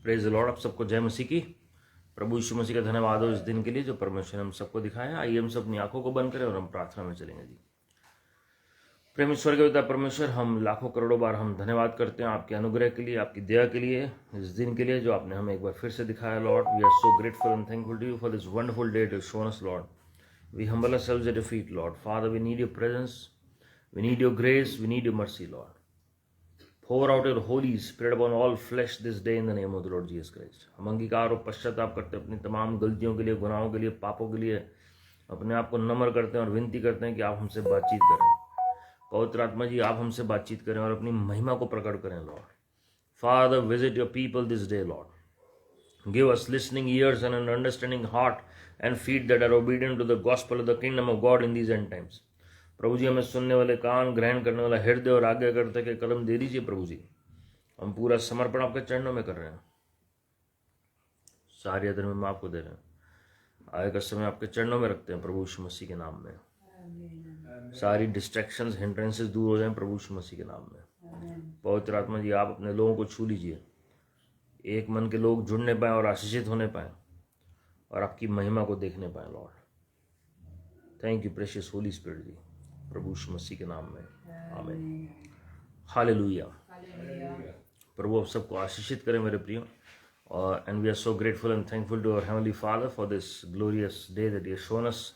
Praise the Lord. आप सबको जय मसीह की। प्रभु यीशु मसीह का धन्यवाद हो इस दिन के लिए जो परमेश्वर ने हम सबको दिखाया। आइए हम सब अपनी आंखों को बंद करें और हम प्रार्थना में चलेंगे। जी प्रेम ईश्वर के पिता परमेश्वर, हम लाखों करोड़ों बार हम धन्यवाद करते हैं आपके अनुग्रह के लिए, आपकी दया के लिए, इस दिन के लिए जो आपने हमें एक बार फिर से दिखाया। Lord, we are so grateful and thankful to you for this wonderful day to shown us. Lord, we humble ourselves at your feet, Lord. Father, we need your presence, we need your grace, we need your mercy, Lord. Pour out your Holy Spirit upon all flesh this day in the name of the Lord Jesus Christ. हम अंगीकार और पश्चाताप करते हैं अपनी तमाम गलतियों के लिए, गुनाहों के लिए, पापों के लिए। अपने आप को नम्र करते हैं और विनती करते हैं कि आप हमसे बातचीत करें। पवित्र आत्मा जी, आप हमसे बातचीत करें और अपनी महिमा को प्रकट करें। Lord father, visit your people this day. Lord, give us listening ears and an understanding heart and feet that are obedient to the gospel of the kingdom of God in these end times. प्रभु जी, हमें सुनने वाले कान, ग्रहण करने वाला हृदय और आज्ञा करते के कदम दे दीजिए। प्रभु जी, हम पूरा समर्पण आपके चरणों में कर रहे हैं। सारी आदर में आपको दे रहे हैं। आए का समय आपके चरणों में रखते हैं प्रभु यीशु मसीह के नाम में। सारी डिस्ट्रैक्शंस, हिंड्रेंसेस दूर हो जाएं प्रभु यीशु मसीह के नाम में। पवित्र आत्मा जी, आप अपने लोगों को छू लीजिए। एक मन के लोग जुड़ने पाएं और आशीषित होने पाएं और आपकी महिमा को देखने पाएं। Lord, thank you precious Holi spirit ji, प्रभु यीशु मसीह के नाम में, आमीन। हालेलुया। प्रभु आप सबको आशीषित करें मेरे प्रियो। और and we are so grateful and thankful to our heavenly father for this glorious day that he has shown us.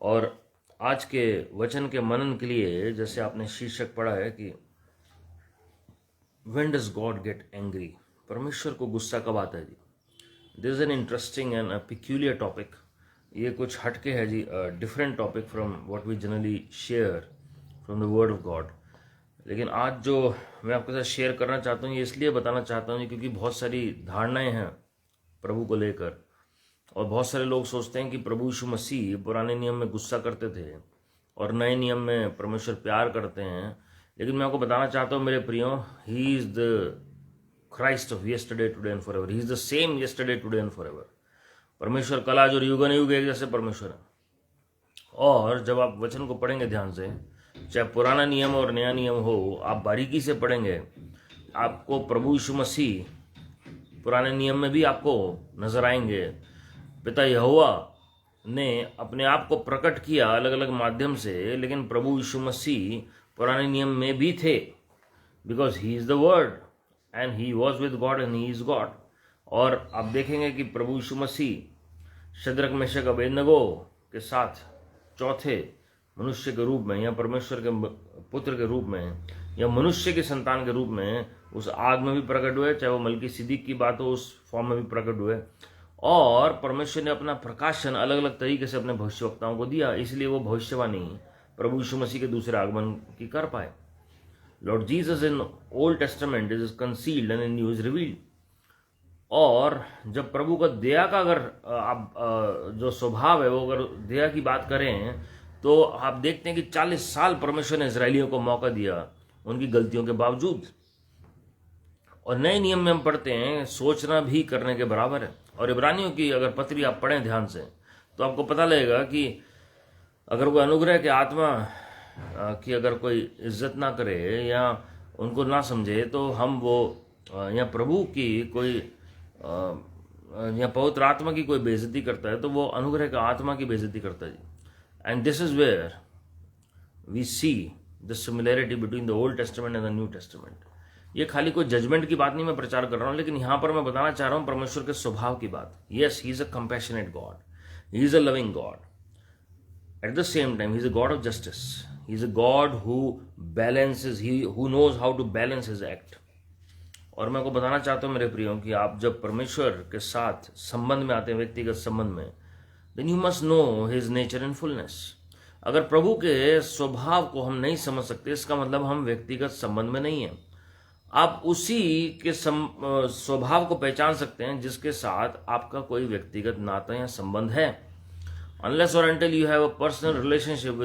और आज के वचन के मनन के लिए जैसे आपने शीर्षक पढ़ा है कि when does God get angry, परमेश्वर को गुस्सा कब आता है जी। This is an interesting and peculiar topic. ये कुछ हटके है जी, different topic from what we generally share from the word of God. लेकिन आज जो मैं आपके साथ शेयर करना चाहता हूँ, ये इसलिए बताना चाहता हूँ क्योंकि बहुत सारी धारणाएं हैं प्रभु को लेकर। और बहुत सारे लोग सोचते हैं कि प्रभु यीशु मसीह पुराने नियम में गुस्सा करते थे और नए नियम में परमेश्वर प्यार करते हैं। लेकिन मैं आपको बताना चाहता हूँ मेरे प्रियो, ही is the Christ of yesterday, today and forever. He is the same yesterday, today and forever. परमेश्वर कल, आज और युग युग एक जैसे परमेश्वर है। और जब आप वचन को पढ़ेंगे ध्यान से, चाहे पुराना नियम और नया नियम हो, आप बारीकी से पढ़ेंगे, आपको प्रभु यीशु मसीह पुराने नियम में भी आपको नजर आएंगे। पिता यहोवा ने अपने आप को प्रकट किया अलग अलग माध्यम से, लेकिन प्रभु यीशु मसीह पुराने नियम में भी थे, because he is the word and he was with God and he is God. और आप देखेंगे कि प्रभु यीशु मसीह शद्रक, मेशक, अबेदनगो के साथ चौथे मनुष्य के रूप में या परमेश्वर के पुत्र के रूप में या मनुष्य के संतान के रूप में उस आग में भी प्रकट हुए, चाहे वो मलकी सिद्दीक की बात हो, उस फॉर्म में भी प्रकट हुए। और परमेश्वर ने अपना प्रकाशन अलग अलग तरीके से अपने भविष्यवक्ताओं को दिया, इसलिए वो भविष्यवाणी प्रभु यीशु मसीह के दूसरे आगमन की कर पाए। Lord Jesus in Old Testament is concealed and in New is revealed. और जब प्रभु का दया का अगर आप जो स्वभाव है वो अगर दया की बात करें तो आप देखते हैं कि 40 साल परमेश्वर ने इजरायलियों को मौका दिया उनकी गलतियों के बावजूद। और नए नियम में हम पढ़ते हैं सोचना भी करने के बराबर है। और इब्रानियों की अगर पत्री आप पढ़ें ध्यान से तो आपको पता लगेगा कि अगर कोई अनुग्रह के आत्मा कि अगर कोई इज्जत ना करे या उनको ना समझे तो हम वो या प्रभु की कोई या पवित्र आत्मा की कोई बेइज्जती करता है तो वो अनुग्रह का आत्मा की बेइज्जती करता है। And this is where we see the similarity between the old testament and the new testament. ये खाली कोई जजमेंट की बात नहीं मैं प्रचार कर रहा हूँ, लेकिन यहाँ पर मैं बताना चाह रहा हूँ परमेश्वर के स्वभाव की बात। Yes, he is a compassionate God, he is a loving God, at the same time he is a God of justice. He is a God who balances, who knows how to balance his act. और मैं आपको बताना चाहता हूँ मेरे प्रियो कि आप जब परमेश्वर के साथ संबंध में आते हैं, व्यक्तिगत संबंध में, then you must know his nature and fullness. अगर प्रभु के स्वभाव को हम नहीं समझ सकते, इसका मतलब हम व्यक्तिगत संबंध में नहीं है। आप उसी के स्वभाव को पहचान सकते हैं जिसके साथ आपका कोई व्यक्तिगत नाता या संबंध है। Unless or until you have a personal relationship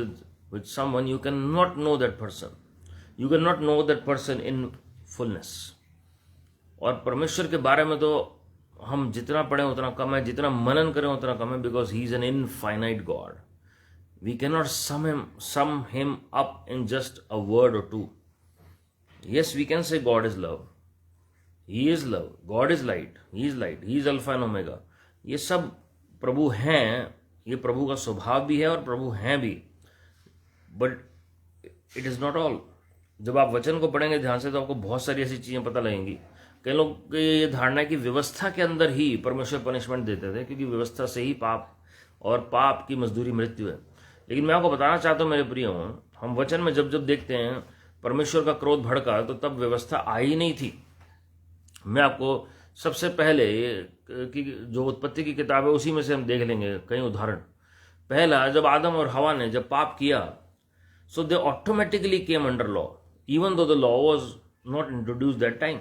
with someone, you cannot know that person. You cannot know that person in fullness. और परमेश्वर के बारे में तो हम जितना पढ़ें उतना कम है, जितना मनन करें उतना कम है, because he is an infinite God. We cannot sum him up in just a word or two. Yes, we can say God is love. He is love, God is light, he is alpha and omega, ये सब प्रभु हैं, ये प्रभु का स्वभाव भी है और प्रभु हैं भी। But it is not all. जब आप वचन को पढ़ेंगे ध्यान से तो आपको बहुत सारी ऐसी चीजें पता लगेंगी। कई लोग की ये धारणा है कि व्यवस्था के अंदर ही परमेश्वर पनिशमेंट देते थे, क्योंकि व्यवस्था से ही पाप, और पाप की मजदूरी मृत्यु है। लेकिन मैं आपको बताना चाहता हूं मेरे प्रियो, हम वचन में जब जब देखते हैं परमेश्वर का क्रोध भड़का, तो तब व्यवस्था आई नहीं थी। मैं आपको सबसे पहले कि जो उत्पत्ति की किताब है उसी में से हम देख लेंगे कई उदाहरण। पहला, जब आदम और हवा ने जब पाप किया, so they automatically came under law, even though the law was not introduce that time.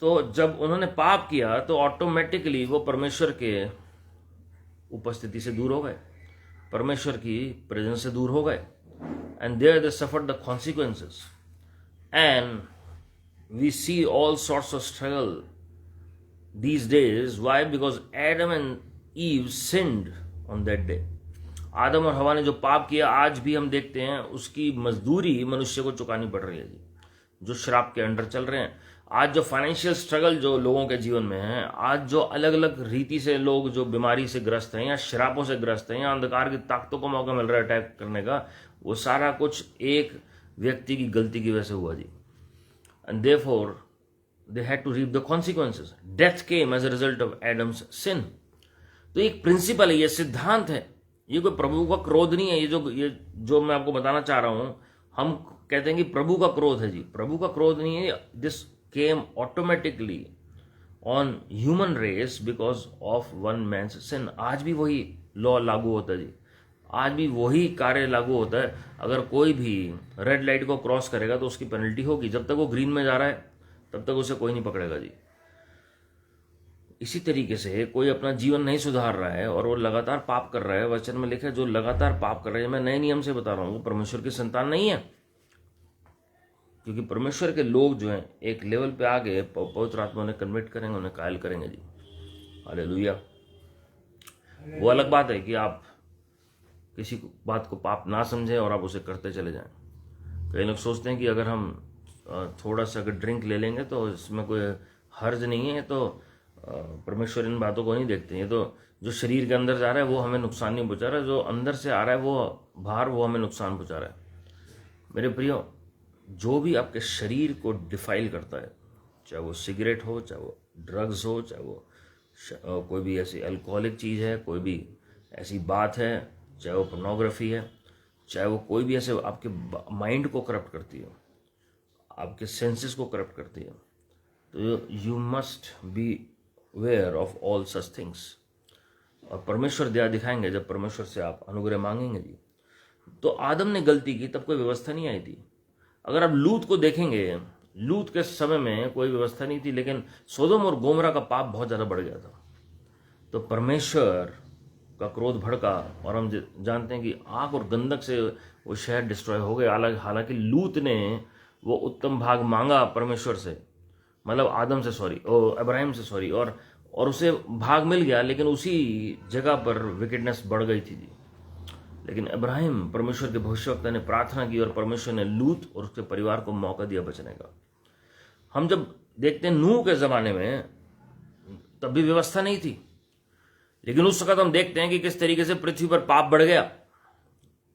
तो जब उन्होंने पाप किया तो ऑटोमेटिकली वो परमेश्वर के उपस्थिति से दूर हो गए, परमेश्वर की प्रेजेंस से दूर हो गए, and there they suffered the consequences. And we see all sorts of struggle these days. Why? Because Adam and Eve sinned on that day. आदम और हवा ने जो पाप किया, आज भी हम देखते हैं उसकी मजदूरी मनुष्य को चुकानी पड़ रही है जी, जो श्राप के अंडर चल रहे हैं। आज जो फाइनेंशियल स्ट्रगल जो लोगों के जीवन में है, आज जो अलग अलग रीति से लोग जो बीमारी से ग्रस्त हैं या श्रापों से ग्रस्त हैं या अंधकार की ताकतों को मौका मिल रहा है अटैक करने का, वो सारा कुछ एक व्यक्ति की गलती की वजह से हुआ जी। And therefore, they had to reap the consequences. Death came as a result of Adam's sin. तो एक प्रिंसिपल है, ये सिद्धांत है, ये कोई प्रभु का क्रोध नहीं है। ये जो मैं आपको बताना चाह रहा हूं, हम कहते हैं कि प्रभु का क्रोध है जी, प्रभु का क्रोध नहीं है। This came automatically on human race because of one man's sin. आज भी वही लॉ लागू होता है जी, आज भी वही कार्य लागू होता है। अगर कोई भी रेड लाइट को क्रॉस करेगा तो उसकी पेनल्टी होगी, जब तक वो ग्रीन में जा रहा है तब तक उसे कोई नहीं पकड़ेगा जी। इसी तरीके से कोई अपना जीवन नहीं सुधार रहा है और वो लगातार पाप कर रहा है, वचन में लिखा है जो लगातार पाप कर रहा है, मैं नए नियम से बता रहा हूं, वो परमेश्वर की संतान नहीं है। क्योंकि परमेश्वर के लोग जो हैं एक लेवल पे आगे पवित्र आत्मा उन्हें कन्वर्ट करेंगे, उन्हें कायल करेंगे जी। हालेलुया। वो अलग बात है कि आप किसी बात को पाप ना समझें और आप उसे करते चले जाएं। कई लोग सोचते हैं कि अगर हम थोड़ा सा अगर ड्रिंक ले लेंगे तो इसमें कोई हर्ज नहीं है, तो परमेश्वर इन बातों को नहीं देखते हैं। तो जो शरीर के अंदर जा रहा है वो हमें नुकसान नहीं पहुंचा रहा है, जो अंदर से आ रहा है वो बाहर वो हमें नुकसान पहुंचा रहा है। मेरे प्रियो, जो भी आपके शरीर को डिफाइल करता है, चाहे वो सिगरेट हो, चाहे वो ड्रग्स हो, चाहे वो कोई भी ऐसी अल्कोहलिक चीज़ है, कोई भी ऐसी बात है, चाहे वो पोर्नोग्राफी है, चाहे वो कोई भी ऐसे आपके माइंड को करप्ट करती है, आपके सेंसेस को करप्ट करती है, तो you must be aware of all such things. और परमेश्वर दया दिखाएंगे जब परमेश्वर से आप अनुग्रह मांगेंगे जी। तो आदम ने गलती की तब कोई व्यवस्था नहीं आई थी। अगर आप लूत को देखेंगे, लूत के समय में कोई व्यवस्था नहीं थी, लेकिन सोदोम और गोमरा का पाप बहुत ज़्यादा बढ़ गया था। तो परमेश्वर का क्रोध भड़का और हम जानते हैं कि आग और गंधक से वो शहर डिस्ट्रॉय हो गए। हालांकि लूत ने वो उत्तम भाग मांगा परमेश्वर से, मतलब आदम से सॉरी, अब्राहिम से सॉरी, और उसे भाग मिल गया, लेकिन उसी जगह पर विकेटनेस बढ़ गई थी जी। लेकिन अब्राहिम, परमेश्वर के भविष्यवक्ता ने प्रार्थना की और परमेश्वर ने लूत और उसके परिवार को मौका दिया बचने का। हम जब देखते हैं नूह के ज़माने में, तब भी व्यवस्था नहीं थी, लेकिन उस वक्त हम देखते हैं कि किस तरीके से पृथ्वी पर पाप बढ़ गया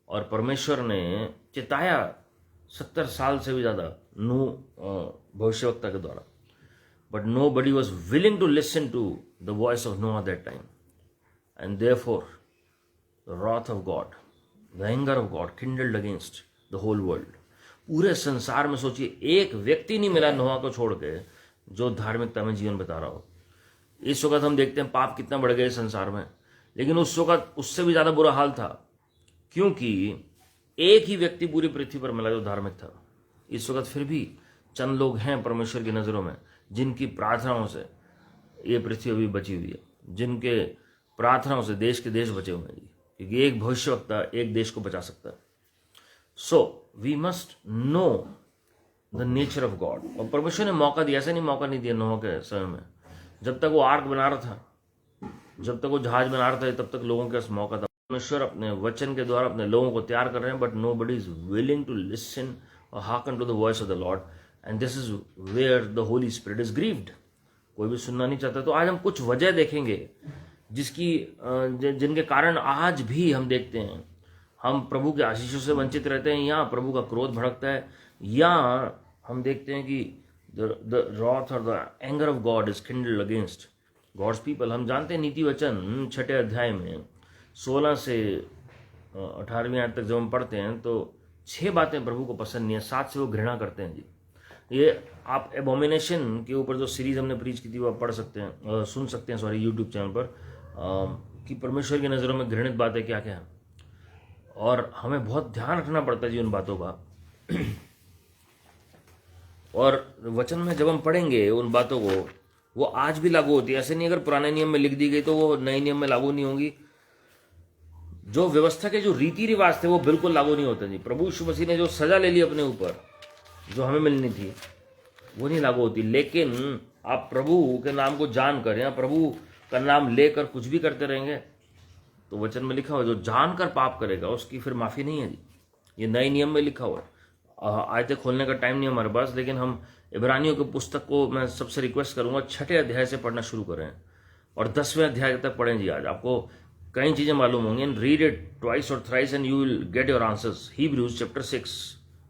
और परमेश्वर ने चिताया 70 साल से भी ज़्यादा नूह भविष्यवक्ता के द्वारा। But nobody was willing to listen to the voice of Noah at that time, and therefore the wrath of God, the anger of God kindled against the whole world. पूरे संसार में सोचिए एक व्यक्ति नहीं मिला नोहा को छोड़ के जो धार्मिकता में जीवन बिता रहा हो। इस वक्त हम देखते हैं पाप कितना बढ़ गया संसार में, लेकिन उस वक्त उससे भी ज्यादा बुरा हाल था, क्योंकि एक ही व्यक्ति पूरी पृथ्वी पर मिला जो धार्मिक था। इस वक्त फिर भी चंद लोग हैं परमेश्वर की नजरों में जिनकी प्रार्थनाओं से ये पृथ्वी अभी बची हुई है, जिनके प्रार्थनाओं से देश के देश बचे हुए हैं, क्योंकि एक भविष्यवक्ता एक देश को बचा सकता है। So we must know the nature of God. और परमेश्वर ने मौका दिया, ऐसा नहीं मौका नहीं दिया नोह के समय में। जब तक वो आर्क बना रहा था, जब तक वो जहाज बना रहा था, तब तक लोगों के पास मौका था। परमेश्वर अपने वचन के द्वारा अपने लोगों को तैयार कर रहे हैं, but nobody is willing to listen और hearken to the voice of the lord, and this is where the Holi spirit is grieved. कोई भी सुनना नहीं चाहता। तो आज हम कुछ वजह देखेंगे जिनके कारण आज भी हम देखते हैं हम प्रभु के आशीषों से वंचित रहते हैं, या प्रभु का क्रोध भड़कता है, या हम देखते हैं कि द wrath और the anger of God is kindled against God's people. हम जानते हैं नीति वचन 6 अध्याय में 16 से 18वीं आयत तक जब हम पढ़ते हैं तो 6 बातें प्रभु को पसंद नहीं है, 7 से वो घृणा करते हैं जी। ये आप एबोमिनेशन के ऊपर जो सीरीज हमने प्रीच की थी वो आप पढ़ सकते हैं, सुन सकते हैं सॉरी, यूट्यूब चैनल पर, कि परमेश्वर की नज़रों में घृणित बातें क्या क्या हैं। और हमें बहुत ध्यान रखना पड़ता है जी उन बातों का। और वचन में जब हम पढ़ेंगे उन बातों को, वो आज भी लागू होती है। ऐसे नहीं अगर पुराने नियम में लिख दी गई तो वो नए नियम में लागू नहीं होंगी। जो व्यवस्था के जो रीति रिवाज थे वो बिल्कुल लागू नहीं होते जी। प्रभु यीशु मसीह ने जो सजा ले ली अपने ऊपर जो हमें मिलनी थी वो नहीं लागू होती। लेकिन आप प्रभु के नाम को जानकर या प्रभु का नाम लेकर कुछ भी करते रहेंगे तो वचन में लिखा हुआ जो जानकर पाप करेगा उसकी फिर माफी नहीं है जी। ये नए नियम में लिखा हुआ है। आयतें खोलने का टाइम नहीं हमारे पास, लेकिन हम इब्रानियों की पुस्तक को मैं सबसे रिक्वेस्ट करूंगा 6 अध्याय से पढ़ना शुरू करें और 10वें अध्याय तक पढ़ें जी। आज आपको कई चीजें मालूम होंगी। एंड रीड इट ट्वाइस और thrice and you will get your answers. Hebrews chapter 6,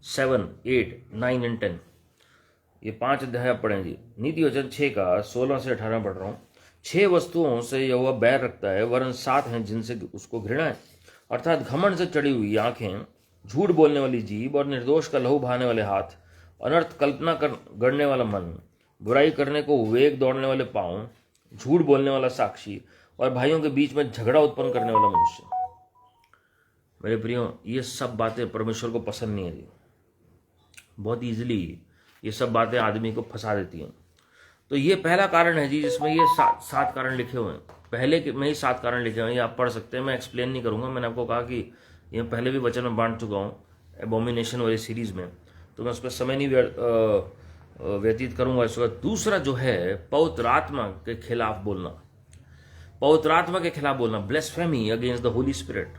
7, 8, 9 and 10, ये 5 अध्याय आप पढ़ें जी। नीति वचन 6 का 16 से 18 पढ़ रहा हूँ। 6 वस्तुओं से यहोवा बैर रखता है, वरन 7 हैं जिनसे उसको घृणा है, अर्थात घमंड से चढ़ी हुई आंखें, झूठ बोलने वाली जीभ और निर्दोष का लहू बहाने वाले हाथ, अनर्थ कल्पना गढ़ने वाला मन, बुराई करने को वेग दौड़ने वाले पांव, झूठ बोलने वाला साक्षी और भाइयों के बीच में झगड़ा उत्पन्न करने वाला मनुष्य। मेरे प्रियो, ये सब बातें परमेश्वर को पसंद नहीं है जी। बहुत इजीली ये सब बातें आदमी को फंसा देती हैं। तो ये पहला कारण है जी जिसमें ये 7 कारण लिखे हुए हैं। पहले में ही 7 कारण लिखे हुए हैं, ये आप पढ़ सकते हैं। मैं एक्सप्लेन नहीं करूंगा। मैंने आपको कहा कि ये पहले भी वचन में बांट चुका हूँ एबोमिनेशन वाली सीरीज में, तो मैं उस पर समय नहीं व्यतीत करूंगा इस वक्त। दूसरा जो है पवित्र आत्मा के खिलाफ बोलना, पवित्र आत्मा के खिलाफ बोलना, ब्लेस्फेमी अगेंस्ट द होली स्पिरिट।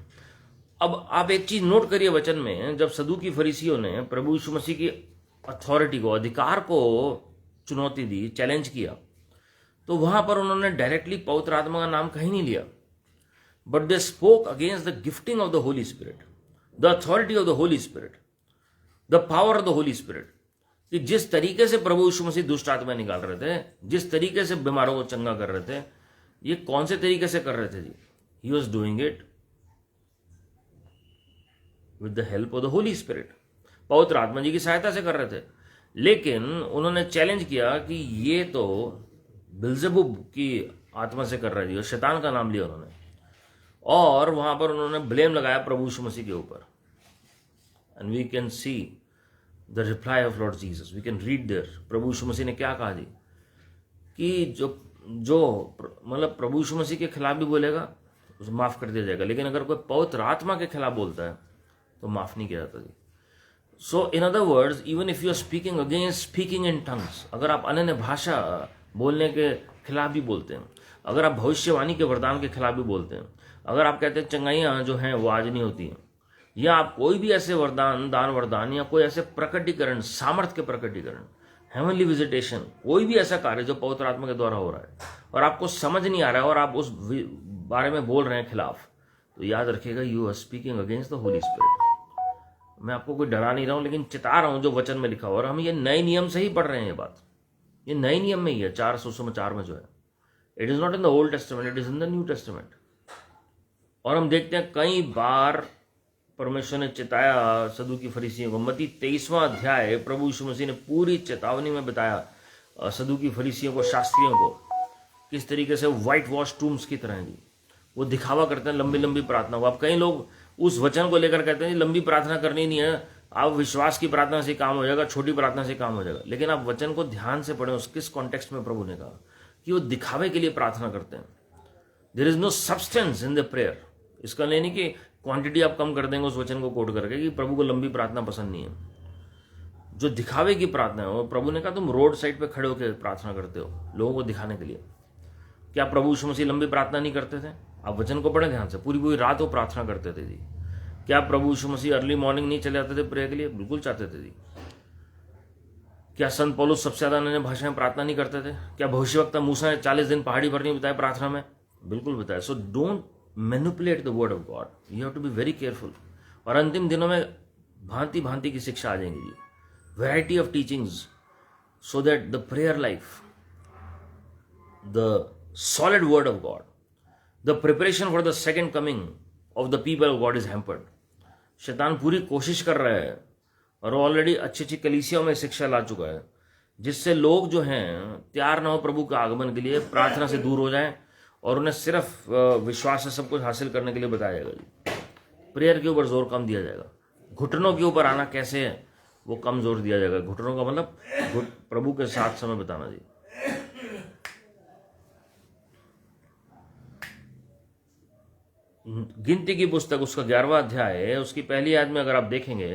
अब आप एक चीज नोट करिए वचन में, जब सदूकी फरीसियों ने प्रभु यीशु मसीह की अथॉरिटी को, अधिकार को चुनौती दी, चैलेंज किया, तो वहां पर उन्होंने डायरेक्टली पवित्र आत्मा का नाम कहीं नहीं लिया, but they spoke against the gifting of the Holi spirit, the authority of the Holi spirit, the power of the Holi spirit. कि जिस तरीके से प्रभु यीशु मसीह दुष्ट आत्मा निकाल रहे थे, जिस तरीके से बीमारों को चंगा कर रहे थे, ये कौन से तरीके से कर रहे थे जी? He was doing it with the help of the Holi spirit, पवित्र आत्मा जी की सहायता से कर रहे थे। लेकिन उन्होंने चैलेंज किया कि ये तो बिल्जेबुब की आत्मा से कर रहे थे, और शैतान का नाम लिया उन्होंने, और वहां पर उन्होंने ब्लेम लगाया प्रभु यीशु मसीह के ऊपर। And we can see the reply of lord Jesus, we can read there. प्रभु यीशु मसीह ने क्या कहा जी कि जो मतलब प्रभु यीशु मसीह के खिलाफ भी बोलेगा उसे माफ कर दिया जाएगा, लेकिन अगर कोई पवित्र आत्मा के खिलाफ बोलता है तो माफ नहीं किया जाता जी। So in other words, even if you are speaking against speaking in tongues, अगर आप अनन्य भाषा बोलने के खिलाफ भी बोलते हैं, अगर आप भविष्यवाणी के वरदान के खिलाफ भी बोलते हैं, अगर आप कहते हैं चंगाइयां जो हैं वो आज नहीं होती हैं, या आप कोई भी ऐसे वरदान, दान वरदान, या कोई ऐसे प्रकटीकरण, सामर्थ्य के प्रकटीकरण, हेवनली विजिटेशन, कोई भी ऐसा कार्य जो पवित्र आत्मा के द्वारा हो रहा है और आपको समझ नहीं आ रहा है और आप उस बारे में बोल रहे हैं खिलाफ, तो याद रखिएगा you are speaking against the Holi spirit. मैं आपको कोई डरा नहीं रहा हूं, लेकिन चिता रहा हूं जो वचन में लिखा हुआ। और हम ये नए नियम से ही पढ़ रहे हैं, ये बात ये नए नियम में ही है, 4 सुसमाचार में जो है। It is not in the old testament, it is in the new testament. और हम देखते हैं कई बार परमेश्वर ने चिताया सदूकी फरीसियों को। मत्ती 23वां अध्याय प्रभु यीशु मसीह ने पूरी चेतावनी में बताया सदूकी फरीसियों को, शास्त्रियों को, किस तरीके से व्हाइट वॉश टूम्स की तरह जी वो दिखावा करते हैं लंबी लंबी प्रार्थना को। अब कई लोग उस वचन को लेकर कहते हैं लंबी प्रार्थना करनी नहीं है, आप विश्वास की प्रार्थना से काम हो जाएगा, छोटी प्रार्थना से काम हो जाएगा। लेकिन आप वचन को ध्यान से पढ़ें, उस किस कॉन्टेक्स्ट में प्रभु ने कहा कि वो दिखावे के लिए प्रार्थना करते हैं। There is no substance in the prayer. इसका नहीं कि क्वांटिटी आप कम कर देंगे उस वचन को कोट करके कि प्रभु को लंबी प्रार्थना पसंद नहीं है। जो दिखावे की प्रार्थना है, वो प्रभु ने कहा तुम रोड साइड पे खड़े होकर प्रार्थना करते हो लोगों को दिखाने के लिए। क्या प्रभु यीशु मसीह लंबी प्रार्थना नहीं करते थे? आप वचन को पढ़ें ध्यान से, पूरी पूरी रात वो प्रार्थना करते थे जी। क्या प्रभु यीशु मसीह अर्ली मॉर्निंग नहीं चले जाते थे प्रेयर के लिए? बिल्कुल चाहते थे जी। क्या संत पौलुस सबसे ज्यादा अन्य भाषा में प्रार्थना नहीं करते थे? क्या भविष्यवक्ता मूसा ने 40 दिन पहाड़ी पर नहीं बिताए प्रार्थना में? बिल्कुल बताया. So don't manipulate the word of God, you have to be very careful. और अंतिम दिनों में भांति भांति की शिक्षा आ जाएंगी जी, variety of teachings, so that the prayer life, the solid word of God, the preparation for the second coming of the people of God is hampered. शैतान पूरी कोशिश कर रहा है और ऑलरेडी अच्छी अच्छी कलीसियाओं में शिक्षा ला चुका है, जिससे लोग जो हैं तैयार ना हो प्रभु के आगमन के लिए, प्रार्थना से दूर हो जाएं और उन्हें सिर्फ विश्वास से सब कुछ हासिल करने के लिए बताया जाएगा जी. प्रेयर के ऊपर जोर कम दिया जाएगा, घुटनों के ऊपर आना कैसे है वो कम जोर दिया जाएगा. घुटनों का मतलब प्रभु के साथ समय बिताना जी. गिनती की पुस्तक उसका 11वां अध्याय है, उसकी पहली आयत में अगर आप देखेंगे,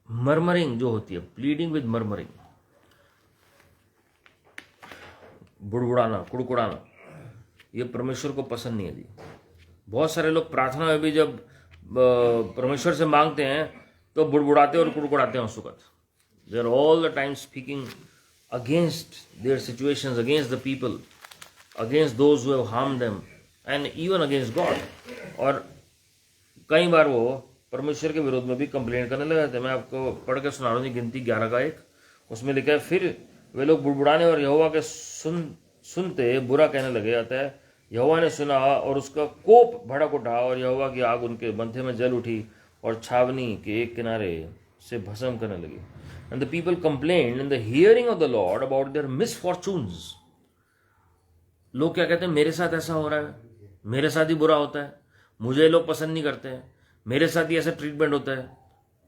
मर्मरिंग जो होती है, प्लीडिंग विद मर्मरिंग, बुड़बुड़ाना, कुड़कुड़ाना, ये परमेश्वर को पसंद नहीं है जी. बहुत सारे लोग प्रार्थना में भी जब परमेश्वर से मांगते हैं तो बुड़बुड़ाते और कुड़कुड़ाते हैं उस वक्त. They are all the time speaking against their situations, against the people, against those who have harmed them and even against God. और कई बार वो परमेश्वर के विरोध में भी कंप्लेंट करने लगे थे. मैं आपको पढ़ के सुना रहा हूँ गिनती 11 का 1, उसमें लिखा है, फिर वे लोग बुड़बुड़ाने और यहोवा के सुनते बुरा कहने लगे. अतः यहोवा ने सुना और उसका कोप भड़क उठा और यहोवा की आग उनके मध्य में जल उठी और छावनी के एक किनारे से भस्म करने लगी. And the people complained in the hearing of the Lord about their misfortunes. लोग क्या कहते हैं, मेरे साथ ऐसा हो रहा है, मेरे साथ ही बुरा होता है, मुझे लोग पसंद नहीं करते हैं, मेरे साथ ही ऐसा ट्रीटमेंट होता है,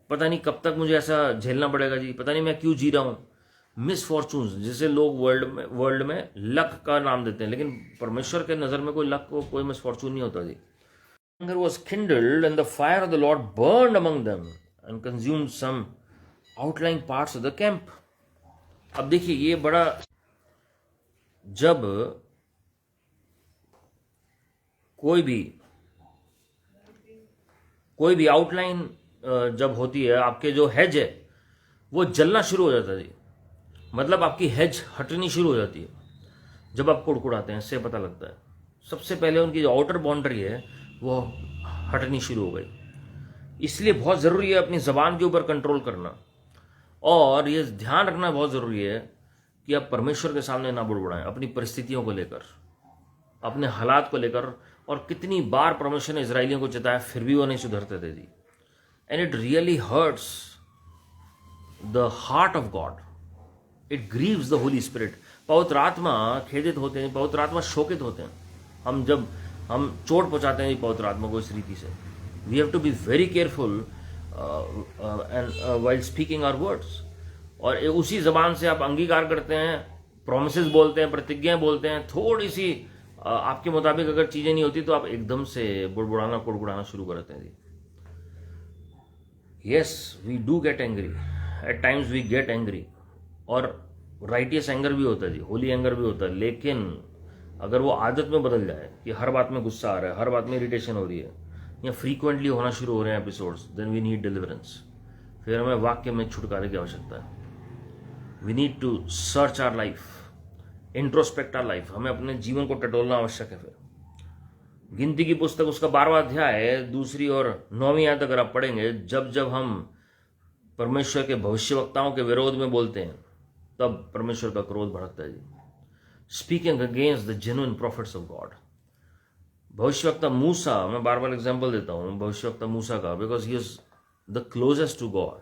पता नहीं कब तक मुझे ऐसा झेलना पड़ेगा जी, पता नहीं मैं क्यों जी रहा हूँ. मिसफॉर्चून्स, जिसे लोग वर्ल्ड में लक का नाम देते हैं, लेकिन परमेश्वर के नजर में कोई लक को कोई मिसफॉर्चून नहीं होता जी. Anger was kindled and the fire of the Lord burned among them and consumed some outlying parts of the camp. अब देखिए ये बड़ा, जब कोई भी आउटलाइन जब होती है, आपके जो हेज है वो जलना शुरू हो जाता है जी. मतलब आपकी हेज हटनी शुरू हो जाती है जब आप कुड़कुड़ाते हैं, इससे पता लगता है. सबसे पहले उनकी जो आउटर बाउंड्री है वो हटनी शुरू हो गई. इसलिए बहुत ज़रूरी है अपनी ज़बान के ऊपर कंट्रोल करना, और ये ध्यान रखना बहुत ज़रूरी है कि आप परमेश्वर के सामने ना बुड़बुड़ाएं अपनी परिस्थितियों को लेकर, अपने हालात को लेकर. और कितनी बार परमेश्वर ने इजराइलियों को चिताया, फिर भी वो नहीं सुधरते थे जी. And it really hurts the heart of God, it grieves the Holi spirit. पवित्र आत्मा खेदित होते हैं, पवित्र आत्मा शोकित होते हैं जब हम चोट पहुंचाते हैं पवित्र आत्मा को इस रीति से. We have to be very careful and while speaking our words. और उसी जबान से आप अंगीकार करते हैं, प्रोमिसेस बोलते हैं, प्रतिज्ञाएं बोलते हैं, थोड़ी सी आपके मुताबिक अगर चीजें नहीं होती तो आप एकदम से बुड़बुड़ाना कुड़कुड़ाना शुरू कर देते हैं जी. Yes, we do get angry, at times we get angry, और राइटियस एंगर भी होता है जी, होली एंगर भी होता है. लेकिन अगर वो आदत में बदल जाए कि हर बात में गुस्सा आ रहा है, हर बात में इरिटेशन हो रही है, या फ्रीक्वेंटली होना शुरू हो रहे हैं episodes, then we need deliverance. फिर हमें वाक्य में छुटकारे की आवश्यकता है. We need to search our life, introspect our life. हमें अपने जीवन को टटोलना आवश्यक है. फिर गिनती की पुस्तक उसका 12वां अध्याय 2 और 9वीं आयत अगर आप पढ़ेंगे, जब हम परमेश्वर के भविष्यवक्ताओं के विरोध में बोलते हैं तब परमेश्वर का क्रोध भड़कता है जी. Speaking against the genuine prophets of God. भविष्यवक्ता मूसा, मैं बार बार एग्जाम्पल देता हूँ भविष्यवक्ता मूसा का, because he is the closest to God,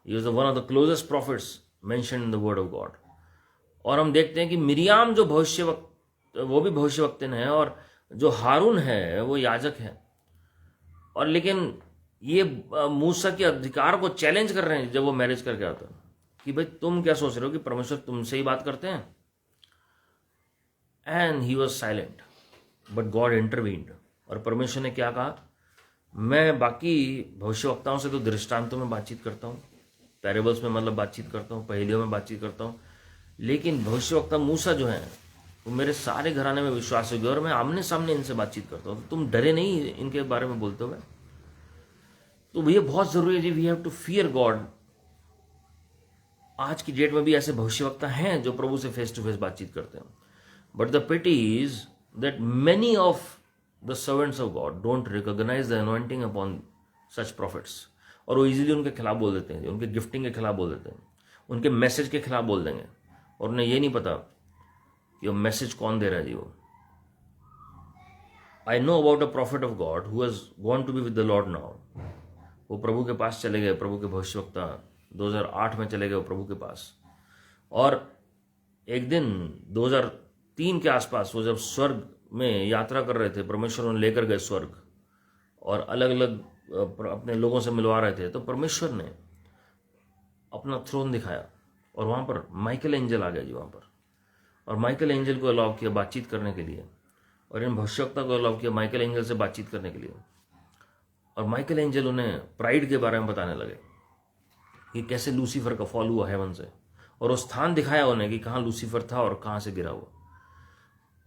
he is one of the closest prophets mentioned in the word of God. और हम देखते हैं कि मिरियाम जो वो भी भविष्यवक्तिन है, और जो हारून है वो याजक है. और लेकिन ये मूसा के अधिकार को चैलेंज कर रहे हैं जब वो मैरिज करके आता है, कि भाई तुम क्या सोच रहे हो कि परमेश्वर तुमसे ही बात करते हैं. And he was silent, but God intervened. और परमेश्वर ने क्या कहा, मैं बाकी भविष्यवक्ताओं से तो दृष्टांतों में बातचीत करता हूँ, पैरेबल्स में मतलब बातचीत करता हूँ, पहेलियों में बातचीत करता हूँ, लेकिन भविष्यवक्ता मूसा जो है वो मेरे सारे घराने में विश्वास होगी और मैं आमने सामने इनसे बातचीत करता हूँ, तो तुम डरे नहीं इनके बारे में बोलते हुए. तो ये बहुत जरूरी है जी, we have to fear God. आज की डेट में भी ऐसे भविष्यवक्ता हैं जो प्रभु से फेस टू फेस बातचीत करते हैं, but the pity is that many of the servants of God don't recognize the anointing upon such prophets, और वो इजीली उनके खिलाफ बोल देते हैं, उनके गिफ्टिंग के खिलाफ बोल देते हैं, उनके मैसेज के खिलाफ बोल देंगे, और उन्हें ये नहीं पता कि वो मैसेज कौन दे रहा है जी। वो I know about a prophet of God who has gone to be with the lord now. वो प्रभु के पास चले गए, प्रभु के भविष्यवक्ता 2008 में चले गए वो प्रभु के पास, और एक दिन 2003 के आसपास वो जब स्वर्ग में यात्रा कर रहे थे, परमेश्वर उन्हें लेकर गए स्वर्ग और अलग अलग अपने लोगों से मिलवा रहे थे, तो परमेश्वर ने अपना थ्रोन दिखाया और वहाँ पर माइकल एंजल आ गया जी वहाँ पर, और माइकल एंजल को अलाउ किया बातचीत करने के लिए, और इन भविष्यवक्ता को अलाउ किया माइकल एंजल से बातचीत करने के लिए, और माइकल एंजल उन्हें प्राइड के बारे में बताने लगे कि कैसे लूसीफर का फॉल हुआ हेवन से, और वो स्थान दिखाया उन्हें कि कहाँ लूसीफर था और कहाँ से गिरा हुआ,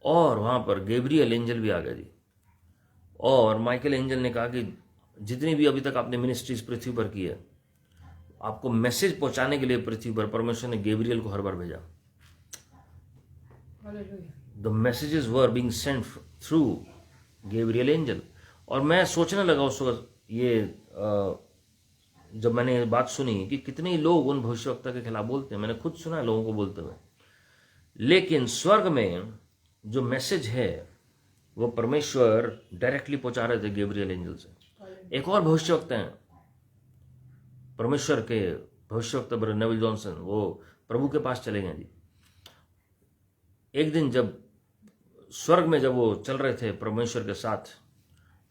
और वहाँ पर गैब्रियल एंजल भी आ गया जी, और माइकल एंजल ने कहा कि जितनी भी अभी तक आपने मिनिस्ट्रीज पृथ्वी पर की है, आपको मैसेज पहुंचाने के लिए पृथ्वी पर परमेश्वर ने गैब्रियल को हर बार भेजा। The messages were being Saint through Gabriel angel. और मैं सोचने लगा उस वक्त ये जब मैंने ये बात सुनी कि कितने लोग उन भविष्यवक्ता के खिलाफ बोलते हैं, मैंने खुद सुना है लोगों को बोलते हुए, लेकिन स्वर्ग में जो मैसेज है वो परमेश्वर डायरेक्टली पहुंचा रहे थे गैब्रियल एंजल से। एक और भविष्यवक्ता हैं परमेश्वर के भविष्यवक्ता ब्रदर नेविल जॉनसन, वो प्रभु के पास चले गए जी। एक दिन जब स्वर्ग में जब वो चल रहे थे परमेश्वर के साथ,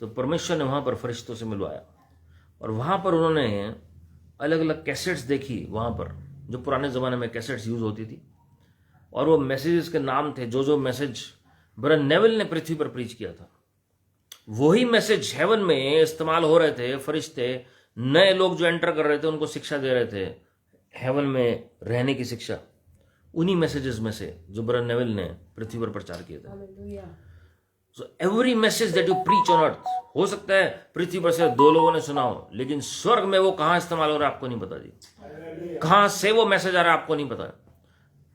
तो परमेश्वर ने वहाँ पर फरिश्तों से मिलवाया, और वहाँ पर उन्होंने अलग अलग कैसेट्स देखी वहाँ पर, जो पुराने ज़माने में कैसेट्स यूज़ होती थी, और वो मैसेजेस के नाम थे जो मैसेज ब्रदर नेविल ने पृथ्वी पर प्रीच किया था, वही मैसेज हेवन में इस्तेमाल हो रहे थे। फरिश्ते नए लोग जो एंटर कर रहे थे उनको शिक्षा दे रहे थे, हेवन में रहने की शिक्षा, उन्हीं मैसेजेस में से जो ब्रदर नेविल ने पृथ्वी पर प्रचार किए थे। So every message that you preach on earth, हो सकता है पृथ्वी पर से 2 लोगों ने सुना हो, लेकिन स्वर्ग में वो कहां इस्तेमाल हो रहा है आपको नहीं पता जी, कहां से वो मैसेज आ रहा है आपको नहीं पता।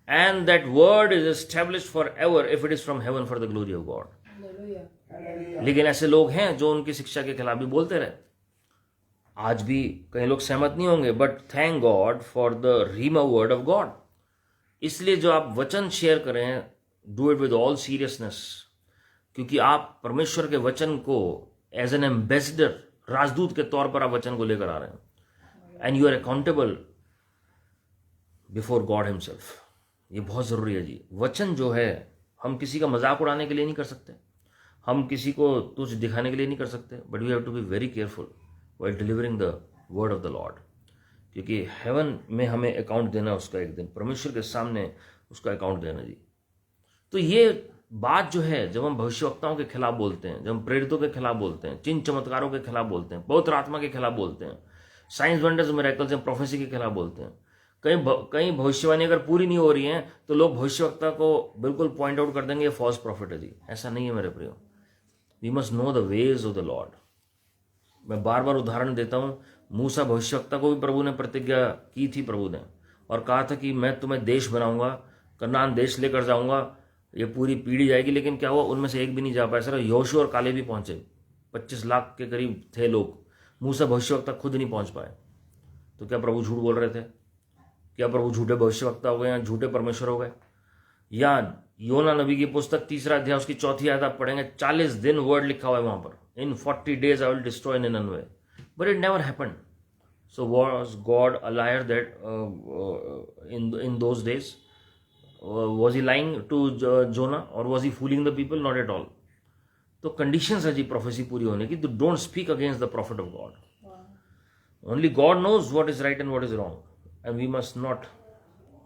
And that word is established for ever if it is from heaven for the glory of God. लेकिन ऐसे लोग हैं जो उनकी शिक्षा के खिलाफ भी बोलते रहे। आज भी कई लोग सहमत नहीं होंगे, but thank God for the rhema word of God. इसलिए जो आप वचन शेयर करें, do it with all seriousness, क्योंकि आप परमेश्वर के वचन को एज एन एम्बेसडर, राजदूत के तौर पर आप वचन को लेकर आ रहे हैं, and you are accountable before God himself. ये बहुत जरूरी है जी। वचन जो है, हम किसी का मजाक उड़ाने के लिए नहीं कर सकते, हम किसी को तुच्छ दिखाने के लिए नहीं कर सकते, but we have to be very careful while delivering the word of the lord, क्योंकि हेवन में हमें अकाउंट देना उसका, एक दिन परमेश्वर के सामने उसका अकाउंट देना जी। तो ये बात जो है, जब हम भविष्यवक्ताओं के खिलाफ बोलते हैं, जब हम प्रेरितों के खिलाफ बोलते हैं, चिन्ह चमत्कारों के खिलाफ बोलते हैं, पवित्र आत्मा के खिलाफ बोलते हैं, science wonders miracles and prophecy के खिलाफ बोलते हैं, कहीं भविष्यवाणी अगर पूरी नहीं हो रही है तो लोग भविष्यवक्ता को बिल्कुल पॉइंट आउट कर देंगे ये फॉल्स प्रॉफिट है जी। ऐसा नहीं है मेरे प्रियो। We must know the ways of the lord. मैं बार बार उदाहरण देता हूं, मूसा भविष्यवक्ता को भी प्रभु ने प्रतिज्ञा की थी, प्रभु ने, और कहा था कि मैं तुम्हें देश बनाऊंगा, कनान देश लेकर जाऊंगा, ये पूरी पीढ़ी जाएगी। लेकिन क्या हुआ, उनमें से एक भी नहीं जा पाया। सिर्फ योशू और काले भी पहुंचे, 25 लाख के करीब थे लोग। मूसा भविष्यवक्ता खुद नहीं पहुंच पाए। तो क्या प्रभु झूठ बोल रहे थे? क्या प्रभु झूठे भविष्यवक्ता हो गए या झूठे परमेश्वर हो गए? या योना नबी की पुस्तक 3 अध्याय उसकी 4 आयत आप पढ़ेंगे, 40 दिन वर्ड लिखा हुआ है वहां पर, in 40 days I will destroy Nineveh, but it never happened. So was God a liar that in those days? Was he lying to Jonah or was he fooling the people? Not at all. तो conditions है जी prophecy पूरी होने की। तो don't speak against the prophet of God. Only God knows what is right and what is wrong, and we must not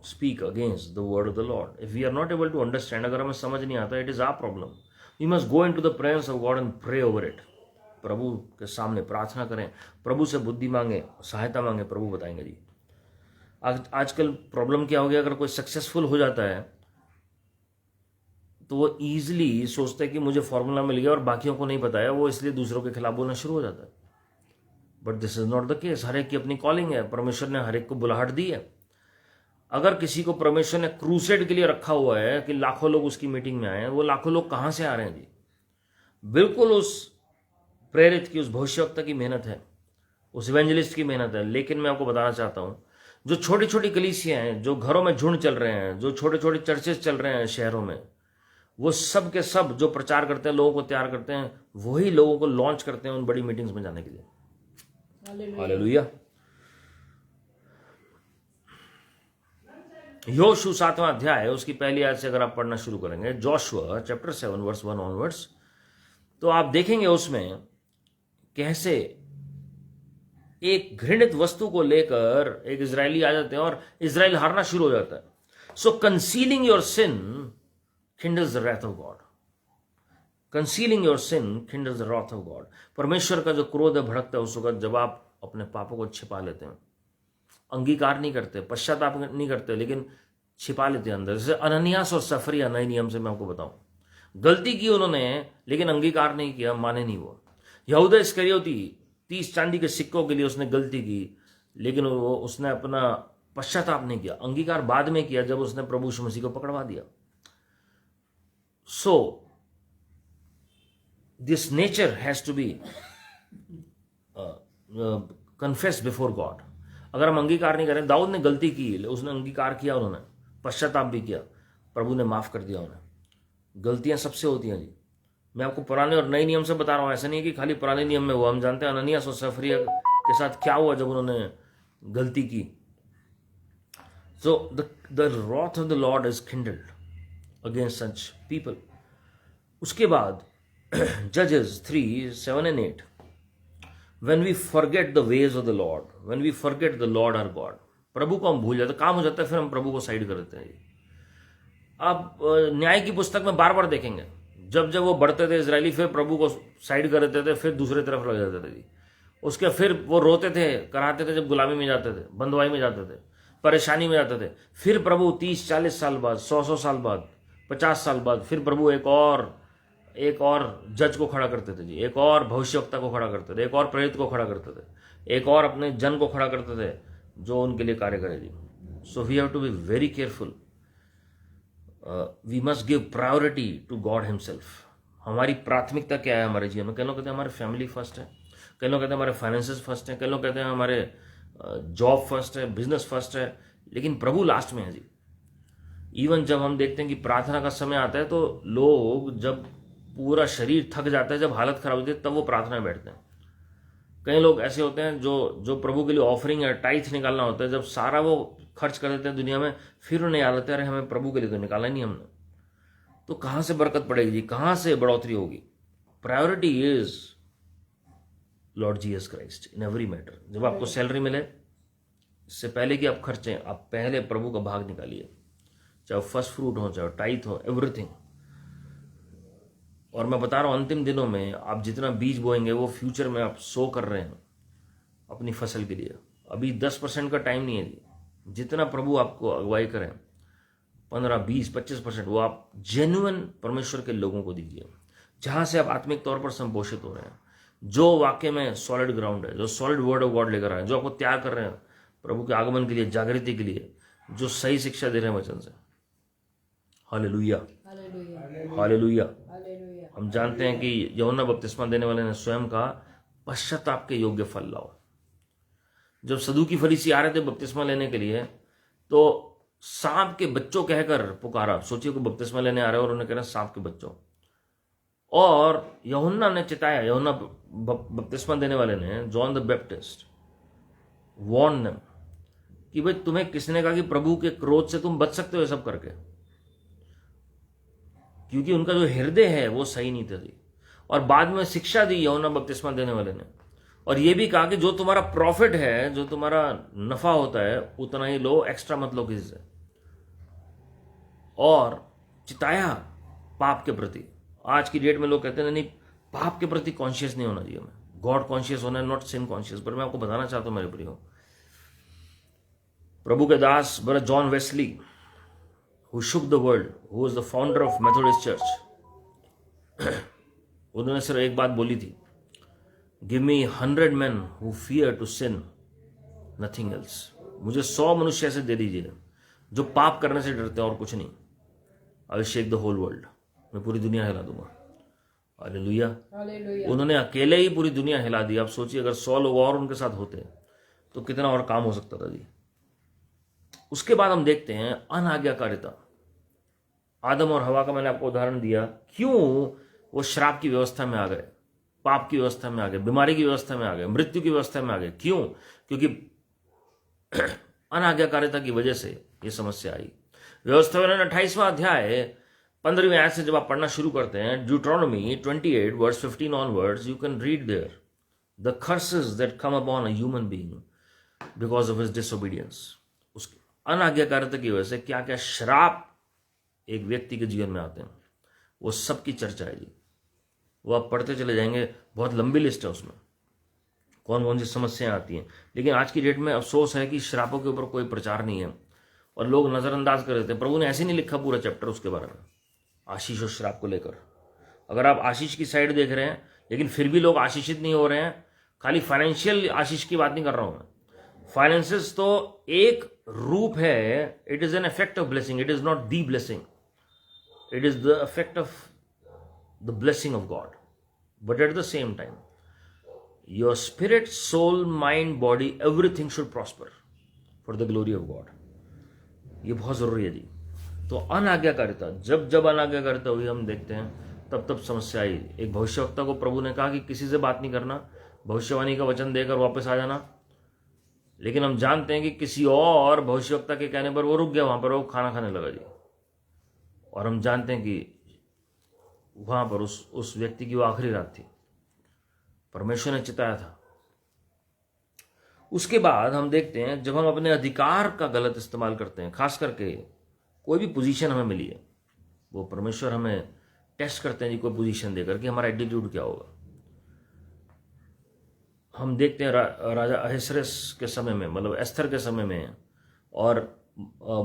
speak against the word of the lord. If we are not able to understand, अगर हमें समझ नहीं आता, it is our problem. We must go into the presence of God and pray over it. प्रभु के सामने प्रार्थना करें, प्रभु से बुद्धि मांगे, सहायता मांगे, प्रभु बताएंगे जी। आजकल प्रॉब्लम क्या हो गया, अगर कोई सक्सेसफुल हो जाता है तो वो ईजिली सोचता है कि मुझे फॉर्मूला मिल गया और बाकियों को नहीं बताया, वो इसलिए दूसरों के खिलाफ बोलना शुरू हो जाता है। But this is not the case. हर एक की अपनी कॉलिंग है, परमेश्वर ने हर एक को बुलाहट दी है। अगर किसी को परमेश्वर ने क्रूसेड के लिए रखा हुआ है कि लाखों लोग उसकी मीटिंग में आए हैं, वो लाखों लोग कहां से आ रहे हैं जी? बिल्कुल उस प्रेरित की, उस भविष्यवक्ता की मेहनत है, उस इवेंजलिस्ट की मेहनत है। लेकिन मैं आपको बताना चाहता हूं, जो छोटी छोटी कलीसियां हैं, जो घरों में झुंड चल रहे हैं, जो छोटे छोटे चर्चेस चल रहे हैं शहरों में, वो सब के सब जो प्रचार करते हैं, लोगों को तैयार करते हैं, वही लोगों को लॉन्च करते हैं उन बड़ी मीटिंग्स में जाने के लिए। हालेलुया। योशू 7वां अध्याय, उसकी पहली आयत से अगर आप पढ़ना शुरू करेंगे, जोशुआ चैप्टर 7 वर्स 1 ऑनवर्ड्स, तो आप देखेंगे उसमें कैसे एक घृणित वस्तु को लेकर एक इजरायली आ जाते हैं और इजराइल हारना शुरू हो जाता है। So concealing your sin kindles the wrath of God. Concealing your sin kindles the wrath of God. परमेश्वर का जो क्रोध है भड़कता है उस वक्त जब आप अपने पापों को छिपा लेते हैं, अंगीकार नहीं करते, पश्चाताप नहीं करते, लेकिन छिपा लेते हैं अंदर। जैसे अननियास और सफरिया नए नियम से मैं आपको बताऊं, गलती की उन्होंने लेकिन अंगीकार नहीं किया, माने नहीं वो। यहूदा इस्करियोती 30 चांदी के सिक्कों के लिए उसने गलती की, लेकिन उसने अपना पश्चाताप नहीं किया, अंगीकार बाद में किया जब उसने प्रभु यीशु मसीह को पकड़वा दिया। So, this nature has to be confessed before God. अगर हम अंगीकार नहीं करें, दाऊद ने गलती की, उसने अंगीकार किया, उन्होंने पश्चाताप भी किया, प्रभु ने माफ कर दिया उन्हें। गलतियां सबसे होती हैं जी। मैं आपको पुराने और नए नियम से बता रहा हूं, ऐसा नहीं कि खाली पुराने नियम में हुआ। हम जानते हैं अननियास और सफरिया के साथ क्या हुआ जब उन्होंने गलती की। So the wrath of the Lord is kindled against such people. उसके बाद Judges 3, 7 and 8, when we forget the ways of the Lord, when we forget the Lord our God, प्रभु को हम भूल जाते, काम हो जाता है, फिर हम प्रभु को साइड कर देते हैं। आप न्याय की पुस्तक में बार बार देखेंगे, जब जब वो बढ़ते थे इजरायली, फिर प्रभु को साइड कर देते थे, फिर दूसरी तरफ लग जाते थे जी। उसके फिर वो रोते थे, कराते थे, जब गुलामी में जाते थे, बंधुआई में जाते थे, परेशानी में जाते थे, फिर प्रभु 30-40 साल बाद, 100 साल बाद, 50 साल बाद, फिर प्रभु एक और जज को खड़ा करते थे जी, एक और भविष्यवक्ता को खड़ा करते थे, एक और प्रेरित को खड़ा करते थे, एक और अपने जन को खड़ा करते थे जो उनके लिए कार्य करे जी। So we have to be very careful. We must give priority to God himself. हमारी प्राथमिकता क्या है हमारे जीवन में? कई लोग कहते हैं हमारे फैमिली फर्स्ट है, कई लोग कहते हैं हमारे फाइनेंसेस फर्स्ट है, कई लोग कहते हैं हमारे जॉब फर्स्ट है, बिजनेस फर्स्ट है, लेकिन प्रभु लास्ट में है जी। इवन जब हम देखते हैं कि प्रार्थना का समय आता है, तो लोग जब पूरा शरीर थक जाता है, जब हालत खराब होती है, तब वो प्रार्थना में बैठते हैं। कई लोग ऐसे होते हैं जो प्रभु के लिए ऑफरिंग है, टाइथ निकालना होता है, जब सारा वो खर्च कर देते हैं दुनिया में, फिर उन्हें याद आता है अरे हमें प्रभु के लिए तो निकाला नहीं हमने। तो कहां से बरकत पड़ेगी जी, कहां से बढ़ोतरी होगी? Priority is Lord Jesus Christ in every matter. जब आपको सैलरी मिले, इससे पहले कि आप खर्चें, आप पहले प्रभु का भाग निकालिए, चाहे फर्स्ट फ्रूट हो, चाहे टाइथ हो, एवरीथिंग। और मैं बता रहा हूं, अंतिम दिनों में आप जितना बीज बोएंगे वो फ्यूचर में आप सो कर रहे हैं अपनी फसल के लिए। अभी 10% का टाइम नहीं है जी। जितना प्रभु आपको अगुवाई करें, 15, 20, 25%, वो आप जेन्युइन परमेश्वर के लोगों को दीजिए, जहां से आप आत्मिक तौर पर संपोषित हो रहे हैं, जो वाकई में सॉलिड ग्राउंड है, जो सॉलिड वर्ड ऑफ गॉड लेकर आए, जो आपको तैयार कर रहे हैं प्रभु के आगमन के लिए, जागृति के लिए, जो सही शिक्षा दे रहे हैं वचन से। Hallelujah, hallelujah. हम जानते हैं कि यूहन्ना बपतिस्मा देने वाले ने स्वयं कहा, पश्चाताप के योग्य फल लाओ। जब सदूकी फरीसी आ रहे थे बपतिस्मा लेने के लिए, तो सांप के बच्चों कहकर पुकारा। सोचिए को बपतिस्मा लेने आ रहे और उन्हें कह रहे सांप के बच्चों। और यूहन्ना ने चिताया, यूहन्ना बपतिस्मा देने वाले ने, John the Baptist warned them कि भाई तुम्हें किसने कहा कि प्रभु के क्रोध से तुम बच सकते हो ये सब करके? क्योंकि उनका जो हृदय है वो सही नहीं था जी। और बाद में शिक्षा दी यूहन्ना बपतिस्मा देने वाले ने, और ये भी कहा कि जो तुम्हारा प्रॉफिट है, जो तुम्हारा नफा होता है, उतना ही लो, एक्स्ट्रा मत लो किसी से। और चिताया पाप के प्रति। आज की डेट में लोग कहते हैं नहीं, पाप के प्रति कॉन्शियस नहीं होना चाहिए हमें, गॉड कॉन्शियस होना है, नॉट सिन कॉन्शियस। पर मैं आपको बताना चाहता हूं मेरे प्रियो, प्रभु के दास brother John Wesley, who shook the world, who was the founder of Methodist Church, उन्होंने सिर्फ एक बात बोली थी give me 100 men who fear to sin, nothing else. मुझे 100 मनुष्य ऐसे दे दीजिए जो पाप करने से डरते हैं और कुछ नहीं. I will shake the whole world. मैं पूरी दुनिया हिला दूंगा. हालेलुया. उन्होंने अकेले ही पूरी दुनिया हिला दी. आप सोचिए अगर 100 लोग और उनके साथ होते तो कितना और काम हो सकता था जी. उसके बाद हम देखते हैं अनाज्ञाकारिता. आदम और हवा का मैंने आपको उदाहरण दिया. क्यों वो श्राप की व्यवस्था में आ गए, पाप की व्यवस्था में आ गए, बीमारी की व्यवस्था में आ गए, मृत्यु की व्यवस्था में आ गए? क्यों? क्योंकि अनाज्ञाकारिता की वजह से ये समस्या आई. व्यवस्था में 28वां अध्याय 15वीं आयत से जब आप पढ़ना शुरू करते हैं, Deuteronomy 28 verse 15 onwards, you can read there the curses that come upon a human being because of his disobedience. उसकी अनाज्ञाकारिता की वजह से क्या क्या श्राप एक व्यक्ति के जीवन में आते हैं, वो सब की चर्चा है जी. वो आप पढ़ते चले जाएंगे, बहुत लंबी लिस्ट है उसमें कौन कौन सी समस्याएं आती हैं. लेकिन आज की डेट में अफसोस है कि श्रापों के ऊपर कोई प्रचार नहीं है और लोग नज़रअंदाज कर देते हैं. प्रभु ने ऐसे नहीं लिखा पूरा चैप्टर उसके बारे में, आशीष और श्राप को लेकर. अगर आप आशीष की साइड देख रहे हैं लेकिन फिर भी लोग आशीषित नहीं हो रहे हैं, खाली फाइनेंशियल आशीष की बात नहीं कर रहा हूं मैं. फाइनेंसेस तो एक रूप है, it is an effect of blessing, it is not the blessing, it is the effect of the blessing of God. But at the same time your spirit, soul, mind, body, everything should prosper for the glory of God. ये बहुत जरूरी है जी. तो अनाज्ञाकारिता, जब जब अनाज्ञाकारिता हुई हम देखते हैं तब तब समस्या आई. एक भविष्यवक्ता को प्रभु ने कहा कि किसी से बात नहीं करना, भविष्यवाणी का वचन देकर वापस आ जाना. लेकिन हम जानते हैं कि किसी और भविष्यवक्ता के कहने पर वो रुक गया, वहां पर वो खाना खाने लगा जी. और हम जानते हैं कि वहां पर उस व्यक्ति की वो आखिरी रात थी. परमेश्वर ने चिताया था. उसके बाद हम देखते हैं जब हम अपने अधिकार का गलत इस्तेमाल करते हैं, खास करके कोई भी पोजीशन हमें मिली है, वो परमेश्वर हमें टेस्ट करते हैं जी, कोई पोजीशन देकर कि हमारा एटीट्यूड क्या होगा. हम देखते हैं राजा अहसरेस के समय में, मतलब एस्थर के समय में, और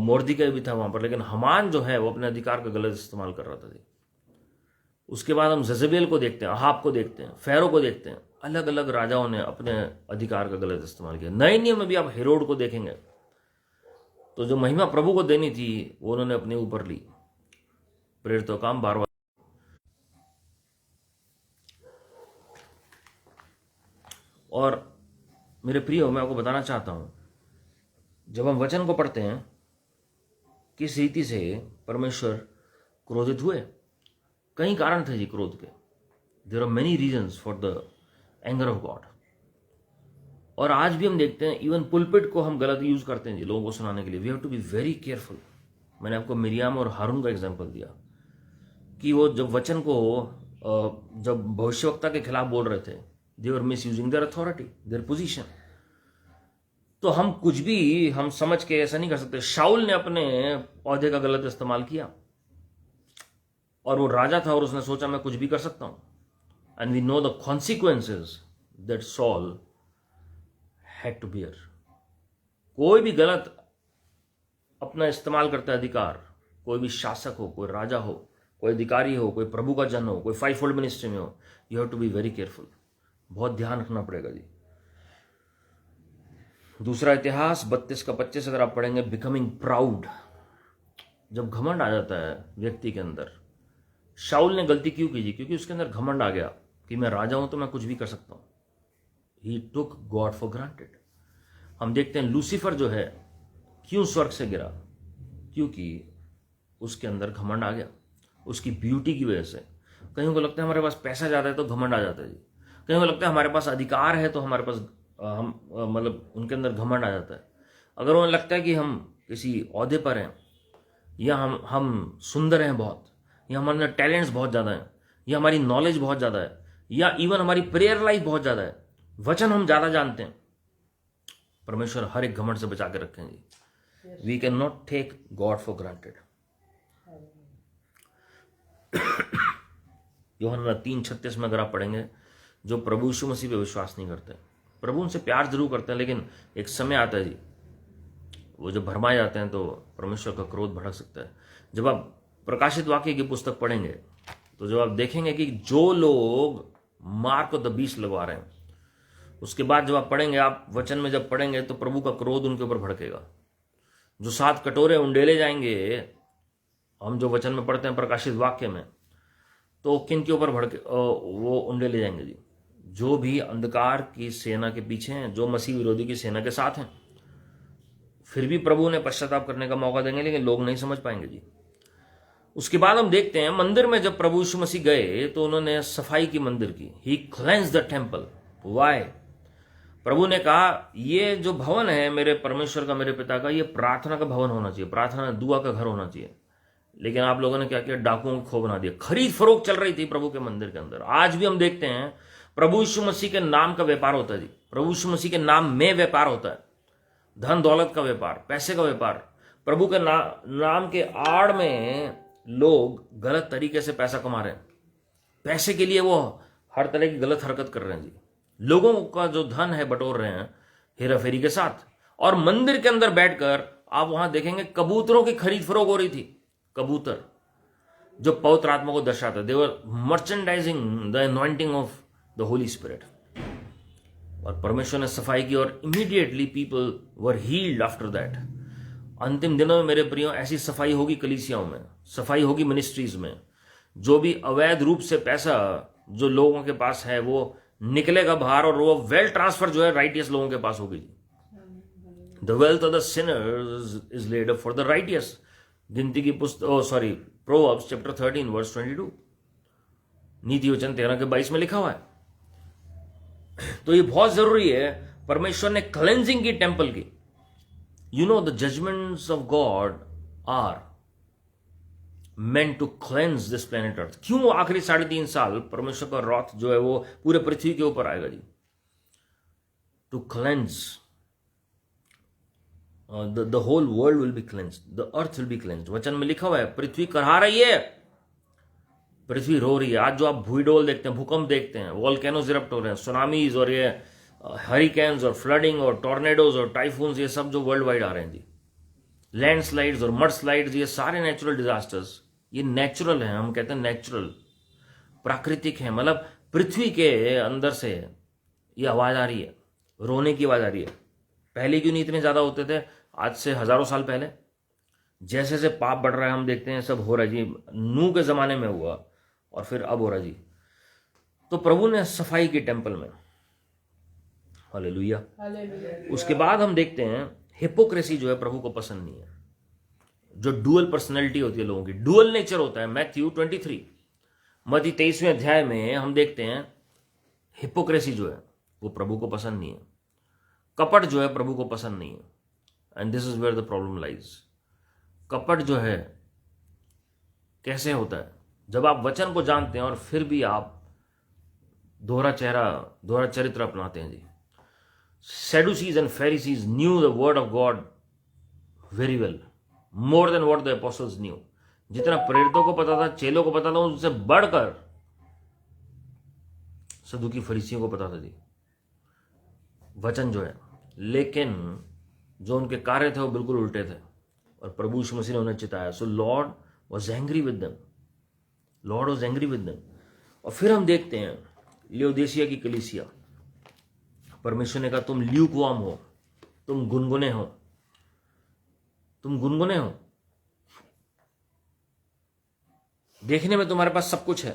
मोर्दिकै भी था वहां पर, लेकिन हामान जो है वो अपने अधिकार का गलत इस्तेमाल कर रहा था जी. उसके बाद हम जजेबेल को देखते हैं, अहाब को देखते हैं, फेरो को देखते हैं. अलग अलग राजाओं ने अपने अधिकार का गलत इस्तेमाल किया. नए नियम में भी आप हेरोड को देखेंगे तो जो महिमा प्रभु को देनी थी वो उन्होंने अपने ऊपर ली. प्रेरितों का काम 12वां. और मेरे प्रियो, मैं आपको बताना चाहता हूं, जब हम वचन को पढ़ते हैं किस रीति से परमेश्वर क्रोधित हुए. कई कारण थे जी क्रोध के. There are many reasons for the anger of God. और आज भी हम देखते हैं इवन पुलपिट को हम गलत यूज करते हैं जी लोगों को सुनाने के लिए. We have to be very careful. मैंने आपको मिरियाम और हारून का एग्जांपल दिया कि वो जब वचन को जब भविष्यवक्ता के खिलाफ बोल रहे थे, they were misusing their authority, their position. तो हम कुछ भी हम समझ के ऐसा नहीं कर सकते. शाऊल ने अपने औहदे का गलत इस्तेमाल किया और वो राजा था और उसने सोचा मैं कुछ भी कर सकता हूं. And we know the consequences that Saul had to bear. कोई भी गलत अपना इस्तेमाल करता है अधिकार, कोई भी शासक हो, कोई राजा हो, कोई अधिकारी हो, कोई प्रभु का जन हो, कोई 5-fold मिनिस्ट्री में हो, you have to be very careful. बहुत ध्यान रखना पड़ेगा जी. दूसरा इतिहास 32-25 अगर आप पढ़ेंगे, बिकमिंग प्राउड. जब घमंड आ जाता है व्यक्ति के अंदर. शाऊल ने गलती क्यों की जी? क्योंकि उसके अंदर घमंड आ गया कि मैं राजा हूं तो मैं कुछ भी कर सकता हूं. ही टुक गॉड फॉर ग्रांटेड. हम देखते हैं लूसीफर जो है क्यों स्वर्ग से गिरा? क्योंकि उसके अंदर घमंड आ गया, उसकी ब्यूटी की वजह से. कहीं को लगता है हमारे पास पैसा ज्यादा है तो घमंड आ जाता है जी. कहीं को लगता है हमारे पास अधिकार है तो हमारे पास हम मतलब उनके अंदर घमंड आ जाता है. अगर उन्हें लगता है कि हम किसी ओहदे पर हैं, या हम सुंदर हैं बहुत, या हमारे अंदर टैलेंट्स बहुत ज़्यादा हैं, या हमारी नॉलेज बहुत ज़्यादा है, या इवन हमारी प्रेयर लाइफ बहुत ज़्यादा है, वचन हम ज़्यादा जानते हैं, परमेश्वर हर एक घमंड से बचा के रखेंगे. We cannot take God for granted. यूहन्ना 3:36 में अगर आप पढ़ेंगे, जो प्रभु यीशु मसीह पे विश्वास नहीं करते, प्रभु उनसे प्यार जरूर करते हैं, लेकिन एक समय आता है जी वो जब भरमाए जाते हैं तो परमेश्वर का क्रोध भड़क सकता है. जब आप प्रकाशित वाक्य की पुस्तक पढ़ेंगे तो जब आप देखेंगे कि जो लोग मार्क ऑफ द बीस्ट लगवा रहे हैं, उसके बाद जब आप पढ़ेंगे, आप वचन में जब पढ़ेंगे तो प्रभु का क्रोध उनके ऊपर भड़केगा। जो 7 कटोरे उंडेले जाएंगे, हम जो वचन में पढ़ते हैं प्रकाशित वाक्य में, तो किन के ऊपर भड़के वो उंडेले जाएंगे जी? जो भी अंधकार की सेना के पीछे हैं, जो मसीह विरोधी की सेना के साथ हैं। फिर भी प्रभु ने पश्चाताप करने का मौका देंगे, लेकिन लोग नहीं समझ पाएंगे जी। उसके बाद हम देखते हैं मंदिर में जब प्रभु यीशु मसीह गए तो उन्होंने सफाई की मंदिर की। ही क्लेंस द टेम्पल। वाई? प्रभु ने कहा ये जो भवन है मेरे परमेश्वर का, मेरे पिता का, ये प्रार्थना का भवन होना चाहिए, प्रार्थना दुआ का घर होना चाहिए। लेकिन आप लोगों ने क्या किया? डाकुओं को खो बना दिया। खरीद फरोख्त चल रही थी प्रभु के मंदिर के अंदर। आज भी हम देखते हैं प्रभु यीशु मसीह के नाम का व्यापार होता है जी। प्रभु यीशु मसीह के नाम में व्यापार होता है, धन दौलत का व्यापार, पैसे का व्यापार। प्रभु के नाम के आड़ में लोग गलत तरीके से पैसा कमा रहे हैं। पैसे के लिए वो हर तरह की गलत हरकत कर रहे हैं जी। लोगों का जो धन है बटोर रहे हैं हेराफेरी के साथ। और मंदिर के अंदर बैठकर आप वहां देखेंगे कबूतरों की खरीद फरोख्त हो रही थी। कबूतर जो पवित्र आत्मा को दर्शाते, they were merchandising the anointing of the Holi spirit. और परमेश्वर ने सफाई की और immediately people were healed after that. अंतिम दिनों में मेरे प्रियो ऐसी सफाई होगी कलीसियाओं में, सफाई होगी मिनिस्ट्रीज में। जो भी अवैध रूप से पैसा जो लोगों के पास है वो निकलेगा बाहर, और वो वेल्थ ट्रांसफर जो है राइटियस लोगों के पास होगी। The wealth of the sinners is laid up for the righteous. गिनती की पुस्तक प्रोवर्ब्स चैप्टर 13 वर्स 22, नीति वचन 13 के 22 में लिखा हुआ है। तो ये बहुत जरूरी है। परमेश्वर ने क्लेंजिंग की टेंपल की। You know, the judgments of God are meant to cleanse this planet Earth. क्यों आखिरी 3.5 साल परमेश्वर का रॉथ जो है वो पूरे पृथ्वी के ऊपर आएगा जी? To cleanse. The whole world will be cleansed. The earth will be cleansed. वचन में लिखा हुआ है पृथ्वी करहा रही है, पृथ्वी रो रही है। आज जो आप भूइडोल देखते हैं, भूकंप देखते हैं, वॉल्केनोज इरप्ट हो रहे हैं, सुनामीज और ये हरिकेन्स और फ्लडिंग और टॉर्नेडोज और टाइफून्स, ये सब जो वर्ल्ड वाइड आ रहे हैं जी, लैंडस्लाइड्स और मड स्लाइड्स, ये सारे नेचुरल डिजास्टर्स, ये नेचुरल हैं। हम कहते हैं नेचुरल, प्राकृतिक है। मतलब पृथ्वी के अंदर से ये आवाज आ रही है, रोने की आवाज आ रही है। पहले क्यों नहीं इतने ज्यादा होते थे? आज से हजारों साल पहले। जैसे जैसे पाप बढ़ रहा है हम देखते हैं सब हो रहा है जी। नूह के जमाने में हुआ और फिर अब हो रहा है जी। तो प्रभु ने सफाई की टेंपल में। हालेलुया। उसके बाद हम देखते हैं हिपोक्रेसी जो है प्रभु को पसंद नहीं है। जो डुअल पर्सनैलिटी होती है लोगों की, डुअल नेचर होता है। मैथ्यू 23 मत्ती 23वें अध्याय में हम देखते हैं हिपोक्रेसी जो है वो प्रभु को पसंद नहीं है। कपट जो है प्रभु को पसंद नहीं है। And this is where the problem lies. कपट जो है कैसे होता है? जब आप वचन को जानते हैं और फिर भी आप दोहरा चरित्र अपनाते हैं जी। Sadducees and Pharisees knew the word of God very well, more than what the apostles knew. जितना प्रेरितों को पता था, चेलों को पता था, उससे बढ़कर सदुकी फरीसियों को पता था जी वचन जो है। लेकिन जो उनके कार्य थे वो बिल्कुल उल्टे थे और प्रभु यीशु मसीह ने उन्हें चिताया। So lord was angry with them, lord was angry with them. और फिर हम देखते हैं लियोदिसिया की कलीसिया। परमेश्वर ने कहा तुम ल्यूकवार्म हो, तुम गुनगुने हो, तुम गुनगुने हो। देखने में तुम्हारे पास सब कुछ है,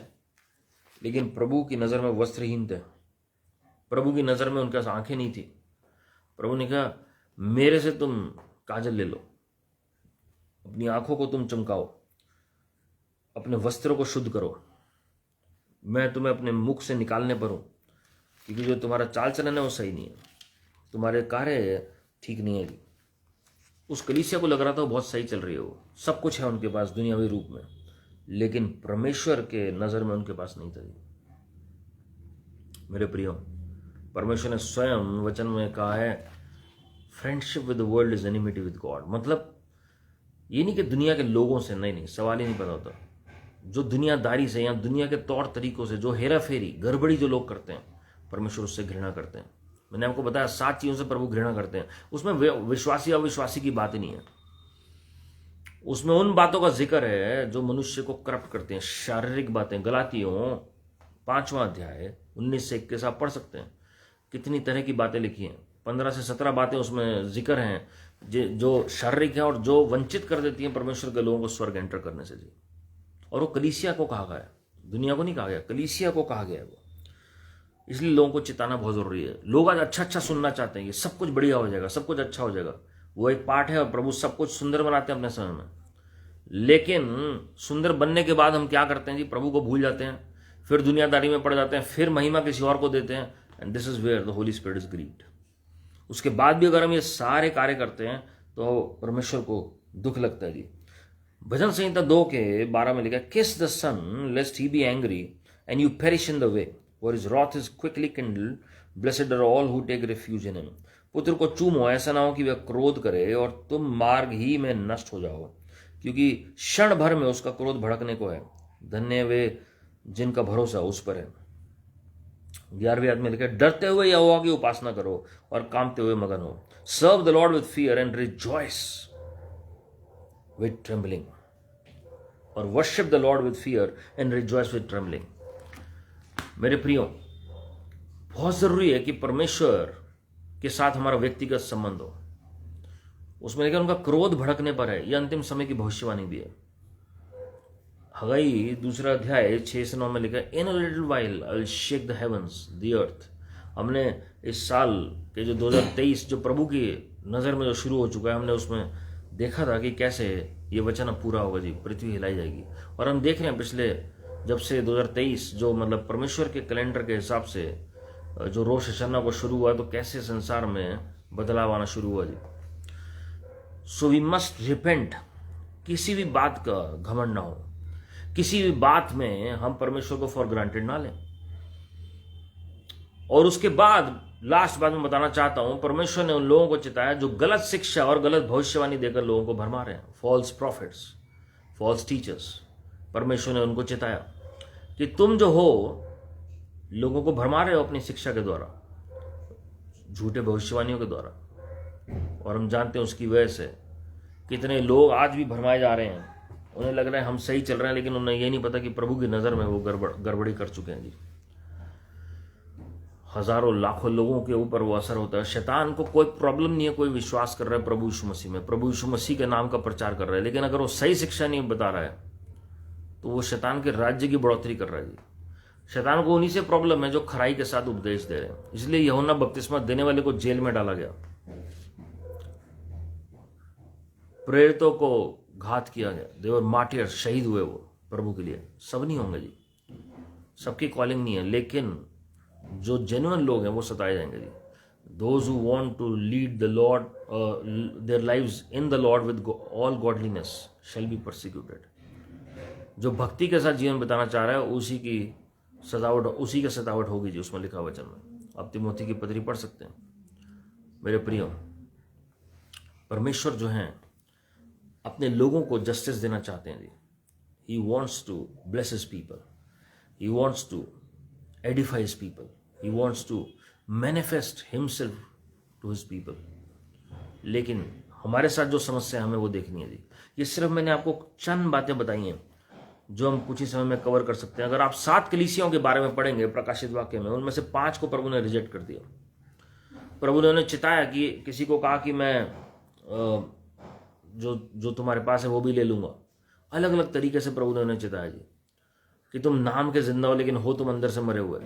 लेकिन प्रभु की नजर में वस्त्रहीन थे। प्रभु की नजर में उनके पास आंखें नहीं थी। प्रभु ने कहा मेरे से तुम काजल ले लो, अपनी आंखों को तुम चमकाओ, अपने वस्त्रों को शुद्ध करो, मैं तुम्हें अपने मुख से निकालने पर हूं, क्योंकि जो तुम्हारा चाल चलन है वो सही नहीं है, तुम्हारे कार्य ठीक नहीं है जी। उस कलीसिया को लग रहा था वो बहुत सही चल रही है, वो सब कुछ है उनके पास दुनियावी रूप में, लेकिन परमेश्वर के नजर में उनके पास नहीं था जी। मेरे प्रियो, परमेश्वर ने स्वयं वचन में कहा है friendship with the world is enmity with God. मतलब ये नहीं कि दुनिया के लोगों से, नहीं, सवाल ही नहीं पता होता। जो दुनियादारी से या दुनिया के तौर तरीकों से, जो हेरा फेरी गड़बड़ी जो लोग करते हैं, परमेश्वर उससे घृणा करते हैं। मैंने आपको बताया 7 चीजों से प्रभु घृणा करते हैं। उसमें विश्वासी अविश्वासी की बात ही नहीं है, उसमें उन बातों का जिक्र है जो मनुष्य को करप्ट करते हैं, शारीरिक बातें। गलातियों 5वां अध्याय 19 से 21 आप पढ़ सकते हैं कितनी तरह की बातें लिखी हैं, 15 से 17 बातें उसमें जिक्र हैं जो शारीरिक हैं और जो वंचित कर देती हैं परमेश्वर के लोगों को स्वर्ग एंटर करने से जी। और वो कलीसिया को कहा गया है, दुनिया को नहीं कहा गया, कलीसिया को कहा गया है वो। इसलिए लोगों को चिताना बहुत जरूरी है। लोग आज अच्छा अच्छा सुनना चाहते हैं, ये सब कुछ बढ़िया हो जाएगा, सब कुछ अच्छा हो जाएगा, वो एक पार्ट है और प्रभु सब कुछ सुंदर बनाते हैं अपने समय में। लेकिन सुंदर बनने के बाद हम क्या करते हैं जी, प्रभु को भूल जाते हैं, फिर दुनियादारी में पड़ जाते हैं, फिर महिमा किसी और को देते हैं, and this is where the Holi spirit is grieved. उसके बाद भी अगर हम ये सारे कार्य करते हैं तो परमेश्वर को दुख लगता है जी। भजन संहिता 2:12 में लिखा है, kiss the son lest he be angry and you perish in the way, for his wrath is quickly kindled, blessed are all who take refuge in him. पुत्र को चूमो, ऐसा ना हो कि वह क्रोध करे और तुम मार्ग ही में नष्ट हो जाओ, क्योंकि क्षण भर में उसका क्रोध भड़कने को है। धन्य वे जिनका भरोसा उस पर है। 11वें आयत में लिखा है, डरते हुए यहोवा की उपासना करो और कांपते हुए मगन हो। Serve the Lord with fear and rejoice with trembling, और worship the Lord with fear and rejoice with trembling. मेरे प्रियो, बहुत जरूरी है कि परमेश्वर के साथ हमारा व्यक्तिगत संबंध हो। उसमें लिखा उनका क्रोध भड़कने पर है, यह अंतिम समय की भविष्यवाणी भी है। हगाई 2 अध्याय 6-9 में लिखा है, in a little while I will shake the heavens the earth. हमने इस साल के जो 2023 जो प्रभु की नज़र में जो शुरू हो चुका है, हमने उसमें देखा था कि कैसे ये वचन अब पूरा होगा जी, पृथ्वी हिलाई जाएगी। और हम देख रहे हैं पिछले जब से 2023 जो मतलब परमेश्वर के कैलेंडर के हिसाब से जो रोश हशना को शुरू हुआ, तो कैसे संसार में बदलाव आना शुरू हुआ जी। So we must repent. किसी भी बात का घमंड ना हो, किसी भी बात में हम परमेश्वर को फॉर ग्रांटेड ना लें। और उसके बाद लास्ट बात में बताना चाहता हूं, परमेश्वर ने उन लोगों को चिताया जो गलत शिक्षा और गलत भविष्यवाणी देकर लोगों को भरमा रहे हैं, फॉल्स प्रॉफिट्स, फॉल्स टीचर्स। परमेश्वर ने उनको चिताया कि तुम जो हो लोगों को भरमा रहे हो अपनी शिक्षा के द्वारा, झूठे भविष्यवाणियों के द्वारा। और हम जानते हैं उसकी वजह से कितने लोग आज भी भरमाए जा रहे हैं। उन्हें लग रहा है हम सही चल रहे हैं, लेकिन उन्हें ये नहीं पता कि प्रभु की नज़र में वो गड़बड़ी कर चुके हैं जी। हजारों लाखों लोगों के ऊपर वो असर होता है। शैतान को कोई प्रॉब्लम नहीं है, कोई विश्वास कर रहा है प्रभु यीशु मसीह में, प्रभु यीशु मसीह के नाम का प्रचार कर रहा है, लेकिन अगर वो सही शिक्षा नहीं बता रहा है तो वो शैतान के राज्य की बढ़ोतरी कर रहा है जी। शैतान को उन्हीं से प्रॉब्लम है जो खराई के साथ उपदेश दे रहे हैं। इसलिए यूहन्ना बपतिस्मा देने वाले को जेल में डाला गया, प्रेरितों को घात किया गया, देवर मार्टियर, शहीद हुए वो प्रभु के लिए। सब नहीं होंगे जी, सबकी कॉलिंग नहीं है, लेकिन जो जेन्युइन लोग हैं वो सताए जाएंगे जी। Those who want to lead the Lord their lives in the Lord with all godliness shall be persecuted. जो भक्ति के साथ जीवन बिताना चाह रहा है उसी की सतावट होगी जी, उसमें लिखा वचन में। आप तिमोथी की पत्री पढ़ सकते हैं। मेरे प्रियो, परमेश्वर जो हैं अपने लोगों को जस्टिस देना चाहते हैं जी। He wants to bless his people, he wants to edify his people, he wants to manifest himself to his people. लेकिन हमारे साथ जो समस्या हमें वो देखनी है जी। ये सिर्फ मैंने आपको चंद बातें बताई हैं जो हम कुछ ही समय में कवर कर सकते हैं। अगर आप 7 कलीसियाओं के बारे में पढ़ेंगे प्रकाशित वाक्य में, उनमें से 5 को प्रभु ने रिजेक्ट कर दिया। प्रभु ने उन्हें चिताया कि किसी को कहा कि मैं जो तुम्हारे पास है वो भी ले लूंगा। अलग अलग तरीके से प्रभु ने उन्हें चिताया जी कि तुम नाम के जिंदा हो लेकिन हो तुम अंदर से मरे हुए।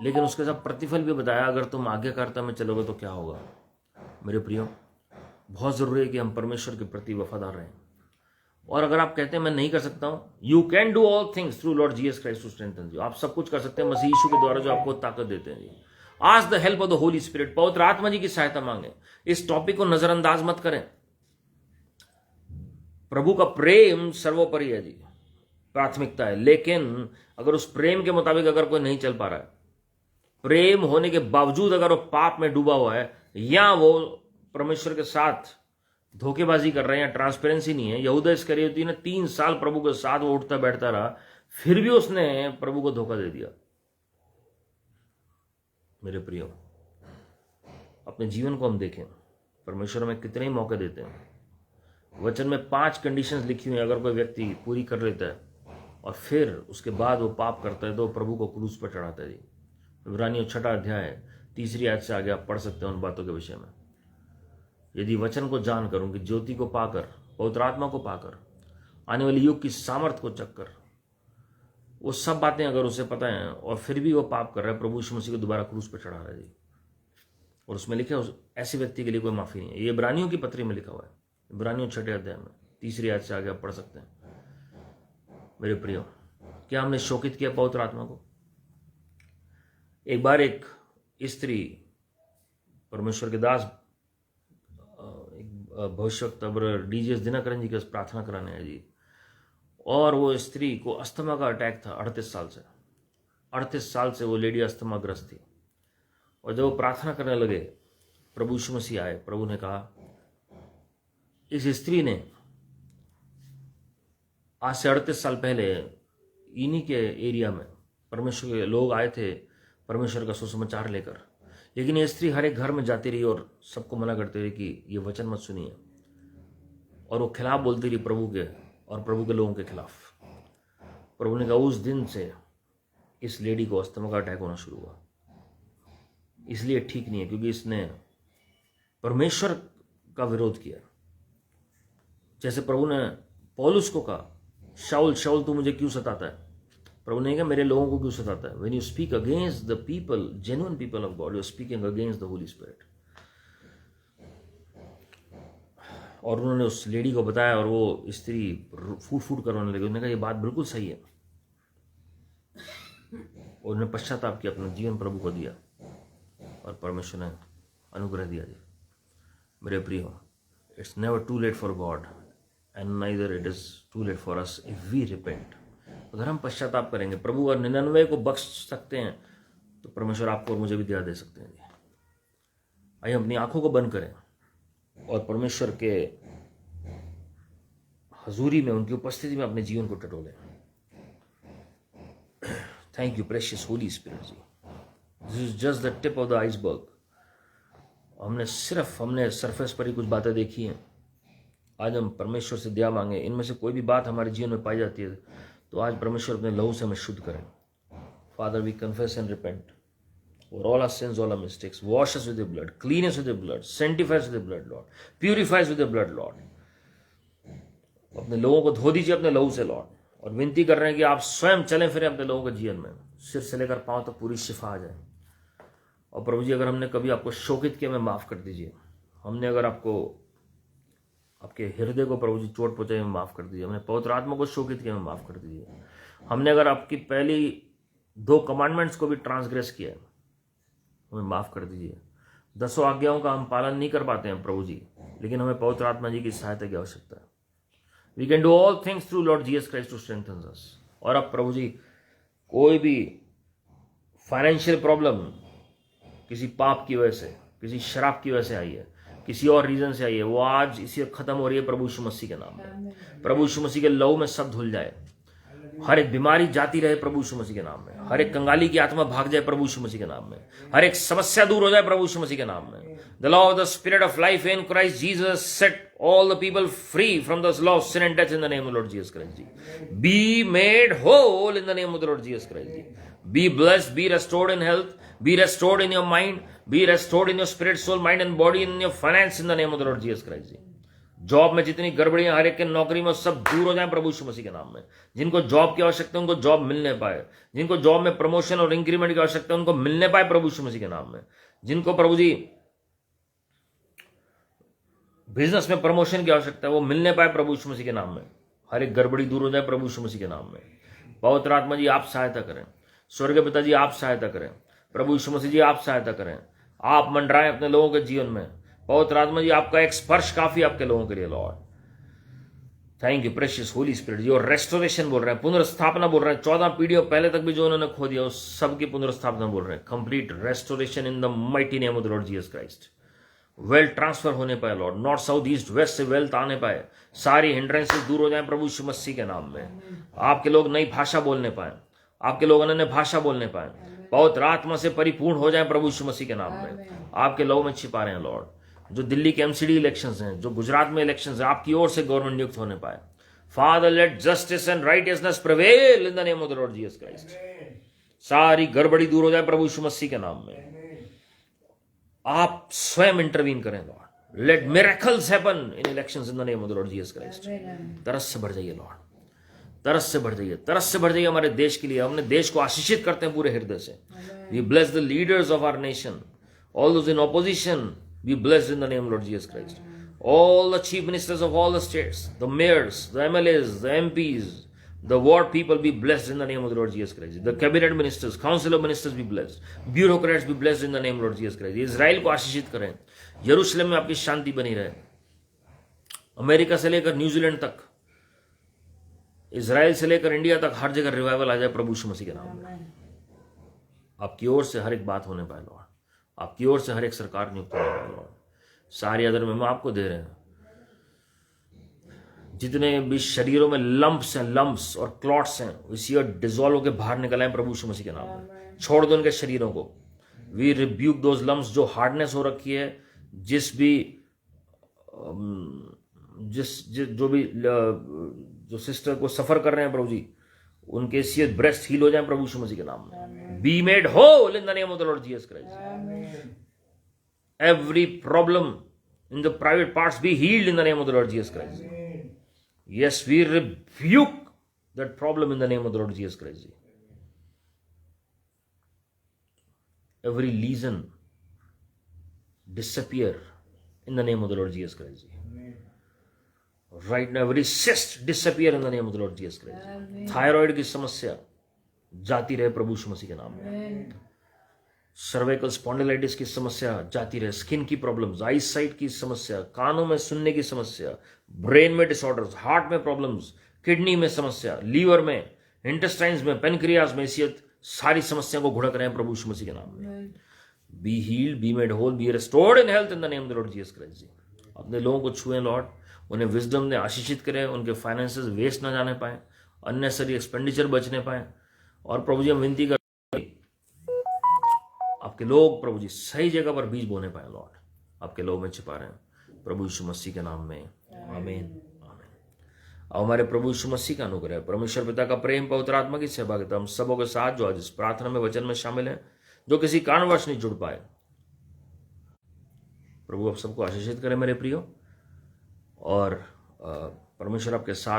लेकिन उसके साथ प्रतिफल भी बताया, अगर तुम आज्ञाकारिता में चलोगे तो क्या होगा। मेरे प्रियो, बहुत जरूरी है कि हम परमेश्वर के प्रति वफादार रहें। और अगर आप कहते हैं मैं नहीं कर सकता हूं, you can do all things through Lord Jesus Christ who strengthens you. आप सब कुछ कर सकते हैं मसीह यीशु के द्वारा जो आपको ताकत देते हैं जी। Ask the help of the Holi spirit, पवित्र आत्मा जी की सहायता मांगे। इस टॉपिक को नजरअंदाज मत करें। प्रभु का प्रेम सर्वोपरि है जी, प्राथमिकता है। लेकिन अगर उस प्रेम के मुताबिक अगर कोई नहीं चल पा रहा है, प्रेम होने के बावजूद अगर वो पाप में डूबा हुआ है, या वो परमेश्वर के साथ धोखेबाजी कर रहे हैं, या ट्रांसपेरेंसी नहीं है। यहूदा इस्करियोती ने 3 साल प्रभु के साथ वो उठता बैठता रहा, फिर भी उसने प्रभु को धोखा दे दिया। मेरे प्रियो, अपने जीवन को हम देखें, परमेश्वर हमें कितने ही मौके देते हैं। वचन में 5 कंडीशंस लिखी हुई हैं। अगर कोई व्यक्ति पूरी कर लेता है और फिर उसके बाद वो पाप करता है तो प्रभु को क्रूस पर चढ़ाता है जी। इब्रानियों 6 अध्याय 3 आयत से आगे आप पढ़ सकते हैं उन बातों के विषय में। यदि वचन को जानकर, उनकी ज्योति को पाकर, पवित्र आत्मा को पाकर, आने वाले युग की सामर्थ को चखकर, वो सब बातें अगर उसे पता है और फिर भी वो पाप कर रहा है, प्रभु यीशु मसीह को दोबारा क्रूस पर चढ़ा रहा है जी, और उसमें लिखा है ऐसे व्यक्ति के लिए कोई माफी नहीं है। ये इब्रानियों की पत्री में लिखा हुआ है, इब्रानियों 6 अध्याय में 3 आयत से आगे आप पढ़ सकते हैं। मेरे प्रियो, क्या हमने शोकित किया पवित्र आत्मा को? एक बार एक स्त्री, परमेश्वर के दास, भविष्यवक्ता डीजीएस दिनकरन जी के प्रार्थना कराने हैं जी, और वो स्त्री को अस्थमा का अटैक था 38 साल से। 38 साल से वो लेडी अस्थमाग्रस्त थी। और जब वो प्रार्थना करने लगे, प्रभु यीशु मसीह आए। प्रभु ने कहा, इस स्त्री ने आज से 38 साल पहले इन्हीं के एरिया में परमेश्वर के लोग आए थे परमेश्वर का सुसमाचार लेकर, लेकिन ये स्त्री हर एक घर में जाती रही और सबको मना करती रही कि ये वचन मत सुनिए, और वो खिलाफ बोलती रही प्रभु के और प्रभु के लोगों के खिलाफ। प्रभु ने कहा, उस दिन से इस लेडी को अस्थमा का अटैक होना शुरू हुआ। इसलिए ठीक नहीं है क्योंकि इसने परमेश्वर का विरोध किया। जैसे प्रभु ने पौलुस को कहा, शाऊल शाऊल तू मुझे क्यों सताता है? प्रभु ने कहा, मेरे लोगों को क्यों सताता है? When you speak against the people, genuine people of God, you are speaking against the Holi spirit. और उन्होंने उस लेडी को बताया और वो स्त्री फूट फूट कर रोने लगी। उन्होंने कहा, ये बात बिल्कुल सही है। और उन्होंने पश्चाताप किया, अपना जीवन प्रभु को दिया और परमेश्वर ने अनुग्रह दिया जी। मेरे प्रियो, it's never too late for God and neither it is too late for us if we repent. अगर हम पश्चाताप करेंगे, प्रभु और 99 को बख्श सकते हैं, तो परमेश्वर आपको और मुझे भी दया दे सकते हैं जी। आइए अपनी आंखों को बंद करें और परमेश्वर के हजूरी में, उनकी उपस्थिति में अपने जीवन को टटोलें। Thank you precious Holi spirit ji. This is just the tip of the iceberg. हमने सरफेस पर ही कुछ बातें देखी हैं। आज हम परमेश्वर से दया मांगे, इनमें से कोई भी बात हमारे जीवन में पाई जाती है तो आज परमेश्वर अपने लहू से हमें शुद्ध करें। Father, we confess and repent for all our sins, all our mistakes. Wash us with your blood, clean us with your blood, sanctify us with your blood, Lord. Purify us with your blood, Lord. अपने लोगों को धो दीजिए अपने लहू से, Lord, और विनती कर रहे हैं कि आप स्वयं चलें फिरें अपने लोगों के जीवन में, सिर से लेकर पांव तक पूरी शिफा आ जाए। और प्रभु जी, अगर हमने कभी आपको शोकित किया, हमें माफ कर दीजिए। हमने अगर आपको, आपके हृदय को प्रभु जी चोट पहुंचाई, हमें माफ कर दीजिए। हमने पवित्र आत्मा को शोकित किया, हमें माफ कर दीजिए। हमने अगर आपकी पहली 2 कमांडमेंट्स को भी ट्रांसग्रेस किया है, हमें माफ कर दीजिए। 10 आज्ञाओं का हम पालन नहीं कर पाते हैं प्रभु जी, लेकिन हमें पवित्र आत्मा जी की सहायता की आवश्यकता है। We can do all things through Lord Jesus Christ to strengthen us. और अब प्रभु जी, कोई भी फाइनेंशियल प्रॉब्लम किसी पाप की वजह से, किसी शराब की वजह से आई है, किसी और रीजन से आई है, वो आज इसी खत्म हो रही है प्रभु यीशु मसीह के नाम में। प्रभु यीशु मसीह के लहू में सब धुल जाए। हर एक बीमारी जाती रहे प्रभु यीशु मसीह के नाम में। हर एक कंगाली की आत्मा भाग जाए प्रभु यीशु मसीह के नाम में। हर एक समस्या दूर हो जाए प्रभु यीशु मसीह के नाम में। The law of the spirit of life in Christ Jesus set all the people free from the law of sin and death in the name of Lord Jesus Christ ji. Be made whole in the name of the Lord Jesus Christ ji. Be blessed, be restored in health, be restored in your mind, be restored in your spirit, soul, mind and body, in your finance in the name of the Lord Jesus Christ ji. Job में जितनी गड़बड़ियां हर एक के नौकरी में, सब दूर हो जाए प्रभु यीशु मसीह के नाम में। जिनको जॉब की आवश्यकता है उनको जॉब मिलने पाए। जिनको जॉब में प्रमोशन और इंक्रीमेंट की आवश्यकता है उनको मिलने पाए प्रभु यीशु मसीह के नाम में। जिनको प्रभु जी बिजनेस में प्रमोशन की आवश्यकता है वो मिलने पाए प्रभु यीशु मसीह के नाम में। हर एक गड़बड़ी दूर हो जाए प्रभु यीशु मसीह के नाम में। पवित्र आत्मा जी आप सहायता करें। स्वर्गीय पिता जी आप सहायता करें। प्रभु यीशु मसीह जी आप सहायता करें। आप मंडराएं अपने लोगों के जीवन में। पवित्र आत्मा जी आपका एक स्पर्श काफी आपके लोगों के लिए Lord. Thank you precious Holi spirit ji. और रेस्टोरेशन बोल रहे हैं, पुनर्स्थापना बोल रहे हैं। 14 पीढ़ियों पहले तक भी जो उन्होंने खो दिया उस सबकी पुनर्स्थापना बोल रहे हैं। Complete restoration in the mighty name of the lord Jesus Christ. Wealth transfer होने पाए Lord, north south east west से वेल्थ आने पाए। सारी हिंड्रेंसेस दूर हो जाए प्रभु यीशु मसीह के नाम में। आपके लोग नई भाषा बोलने पाए, आपके लोग अन्य भाषा बोलने पाए। पवित्र आत्मा से परिपूर्ण हो जाए प्रभु यीशु मसीह के नाम में। आपके लोगों में छिपा रहे हैं लॉर्ड। जो दिल्ली के एमसीडी इलेक्शंस हैं, जो गुजरात में इलेक्शंस हैं, आपकी ओर से गवर्नमेंट नियुक्त होने पाए। Father let justice and righteousness prevail in the name of the lord Jesus Christ. सारी गड़बड़ी दूर हो जाए प्रभु यीशु मसीह के नाम में। आप स्वयं इंटरवीन करें lord. Let miracles happen in elections in the name of the lord Jesus Christ. तरस से भर जाइए लॉर्ड, तरस से भर जाइए, तरस से भर जाइए हमारे देश के लिए। हमने देश को आशीषित करते हैं पूरे हृदय से। We bless the leaders of our nation, all those in opposition, we blessed in the name of lord Jesus Christ. All the chief ministers of all the states, the mayors, the MLAs, the MPs, the ward people be blessed in the name of the Lord Jesus Christ. The cabinet ministers, council of ministers be blessed. Bureaucrats be blessed in the name of Lord Jesus Christ. Israel को आशीषित करें, यरूशलेम में आपकी शांति बनी रहे। America से लेकर न्यूजीलैंड तक, इजराइल से लेकर इंडिया तक, हर जगह रिवाइवल आ जाए प्रभु यीशु मसीह के नाम में। आपकी ओर से हर एक बात होने पाए लॉर्ड, आपकी ओर से हर एक सरकार नियुक्त होने पाए लॉर्ड। सारी आदर में आपको दे रहे हैं। जितने भी शरीरों में लंप्स हैं, लंप्स और क्लॉट्स हैं, इसी और डिजोल्व होकर बाहर निकल आए प्रभु यीशु मसीह के नाम में। छोड़ दो उनके शरीरों को। वी रिब्यूक दोज लंप्स जो हार्डनेस हो रखी है, जो सिस्टर को सफर कर रहे हैं प्रभु जी, उनके सीएस ब्रेस्ट हील हो जाए प्रभु यीशु मसीह के नाम में। Be made whole in the name of the lord Jesus Christ. Every problem in the private parts be healed in the name of the Lord Jesus Christ. Yes, we rebuke that problem in the name of the Lord Jesus Christ. Every lesion disappear in the name of the Lord Jesus Christ. Right now, every cyst disappear in the name of the Lord Jesus Christ. Thyroid की समस्या जाती रहे प्रभु यीशु मसीह के नाम में। Cervical spondylitis की समस्या जाती रहे। स्किन की प्रॉब्लम्स, आई साइट की समस्या, कानों में सुनने की समस्या, ब्रेन में डिसऑर्डर्स, हार्ट में प्रॉब्लम्स, किडनी में समस्या, लीवर में, इंटेस्टाइन्स में, पेनक्रियाज में, सारी समस्या को घुड़क रहे हैं प्रभु यीशु मसीह के नाम में। Be healed, be made whole, be restored in health in the name of the lord Jesus Christ. अपने लोगों को छुएं लॉर्ड, उन्हें विजडम ने आशीषित करें, उनके फाइनेंसेस वेस्ट ना जाने पाए, अननेसेसरी एक्सपेंडिचर बचने पाए। और प्रभु जी हम विनती कर आपके लोग प्रभु जी सही जगह पर बीज बोने पाए लॉर्ड, आपके लोग में छिपा रहे हैं प्रभु यीशु मसीह के नाम में। आमीन, आमीन। अब हमारे प्रभु यीशु मसीह का अनुग्रह, परमेश्वर पिता का प्रेम, पवित्र आत्मा की सहभागिता हम सबों के साथ जो आज इस प्रार्थना में वचन में शामिल है, जो किसी कारणवश नहीं जुड़ पाए, प्रभु आप सबको आशीषित करें मेरे प्रियो। और परमेश्वर आपके साथ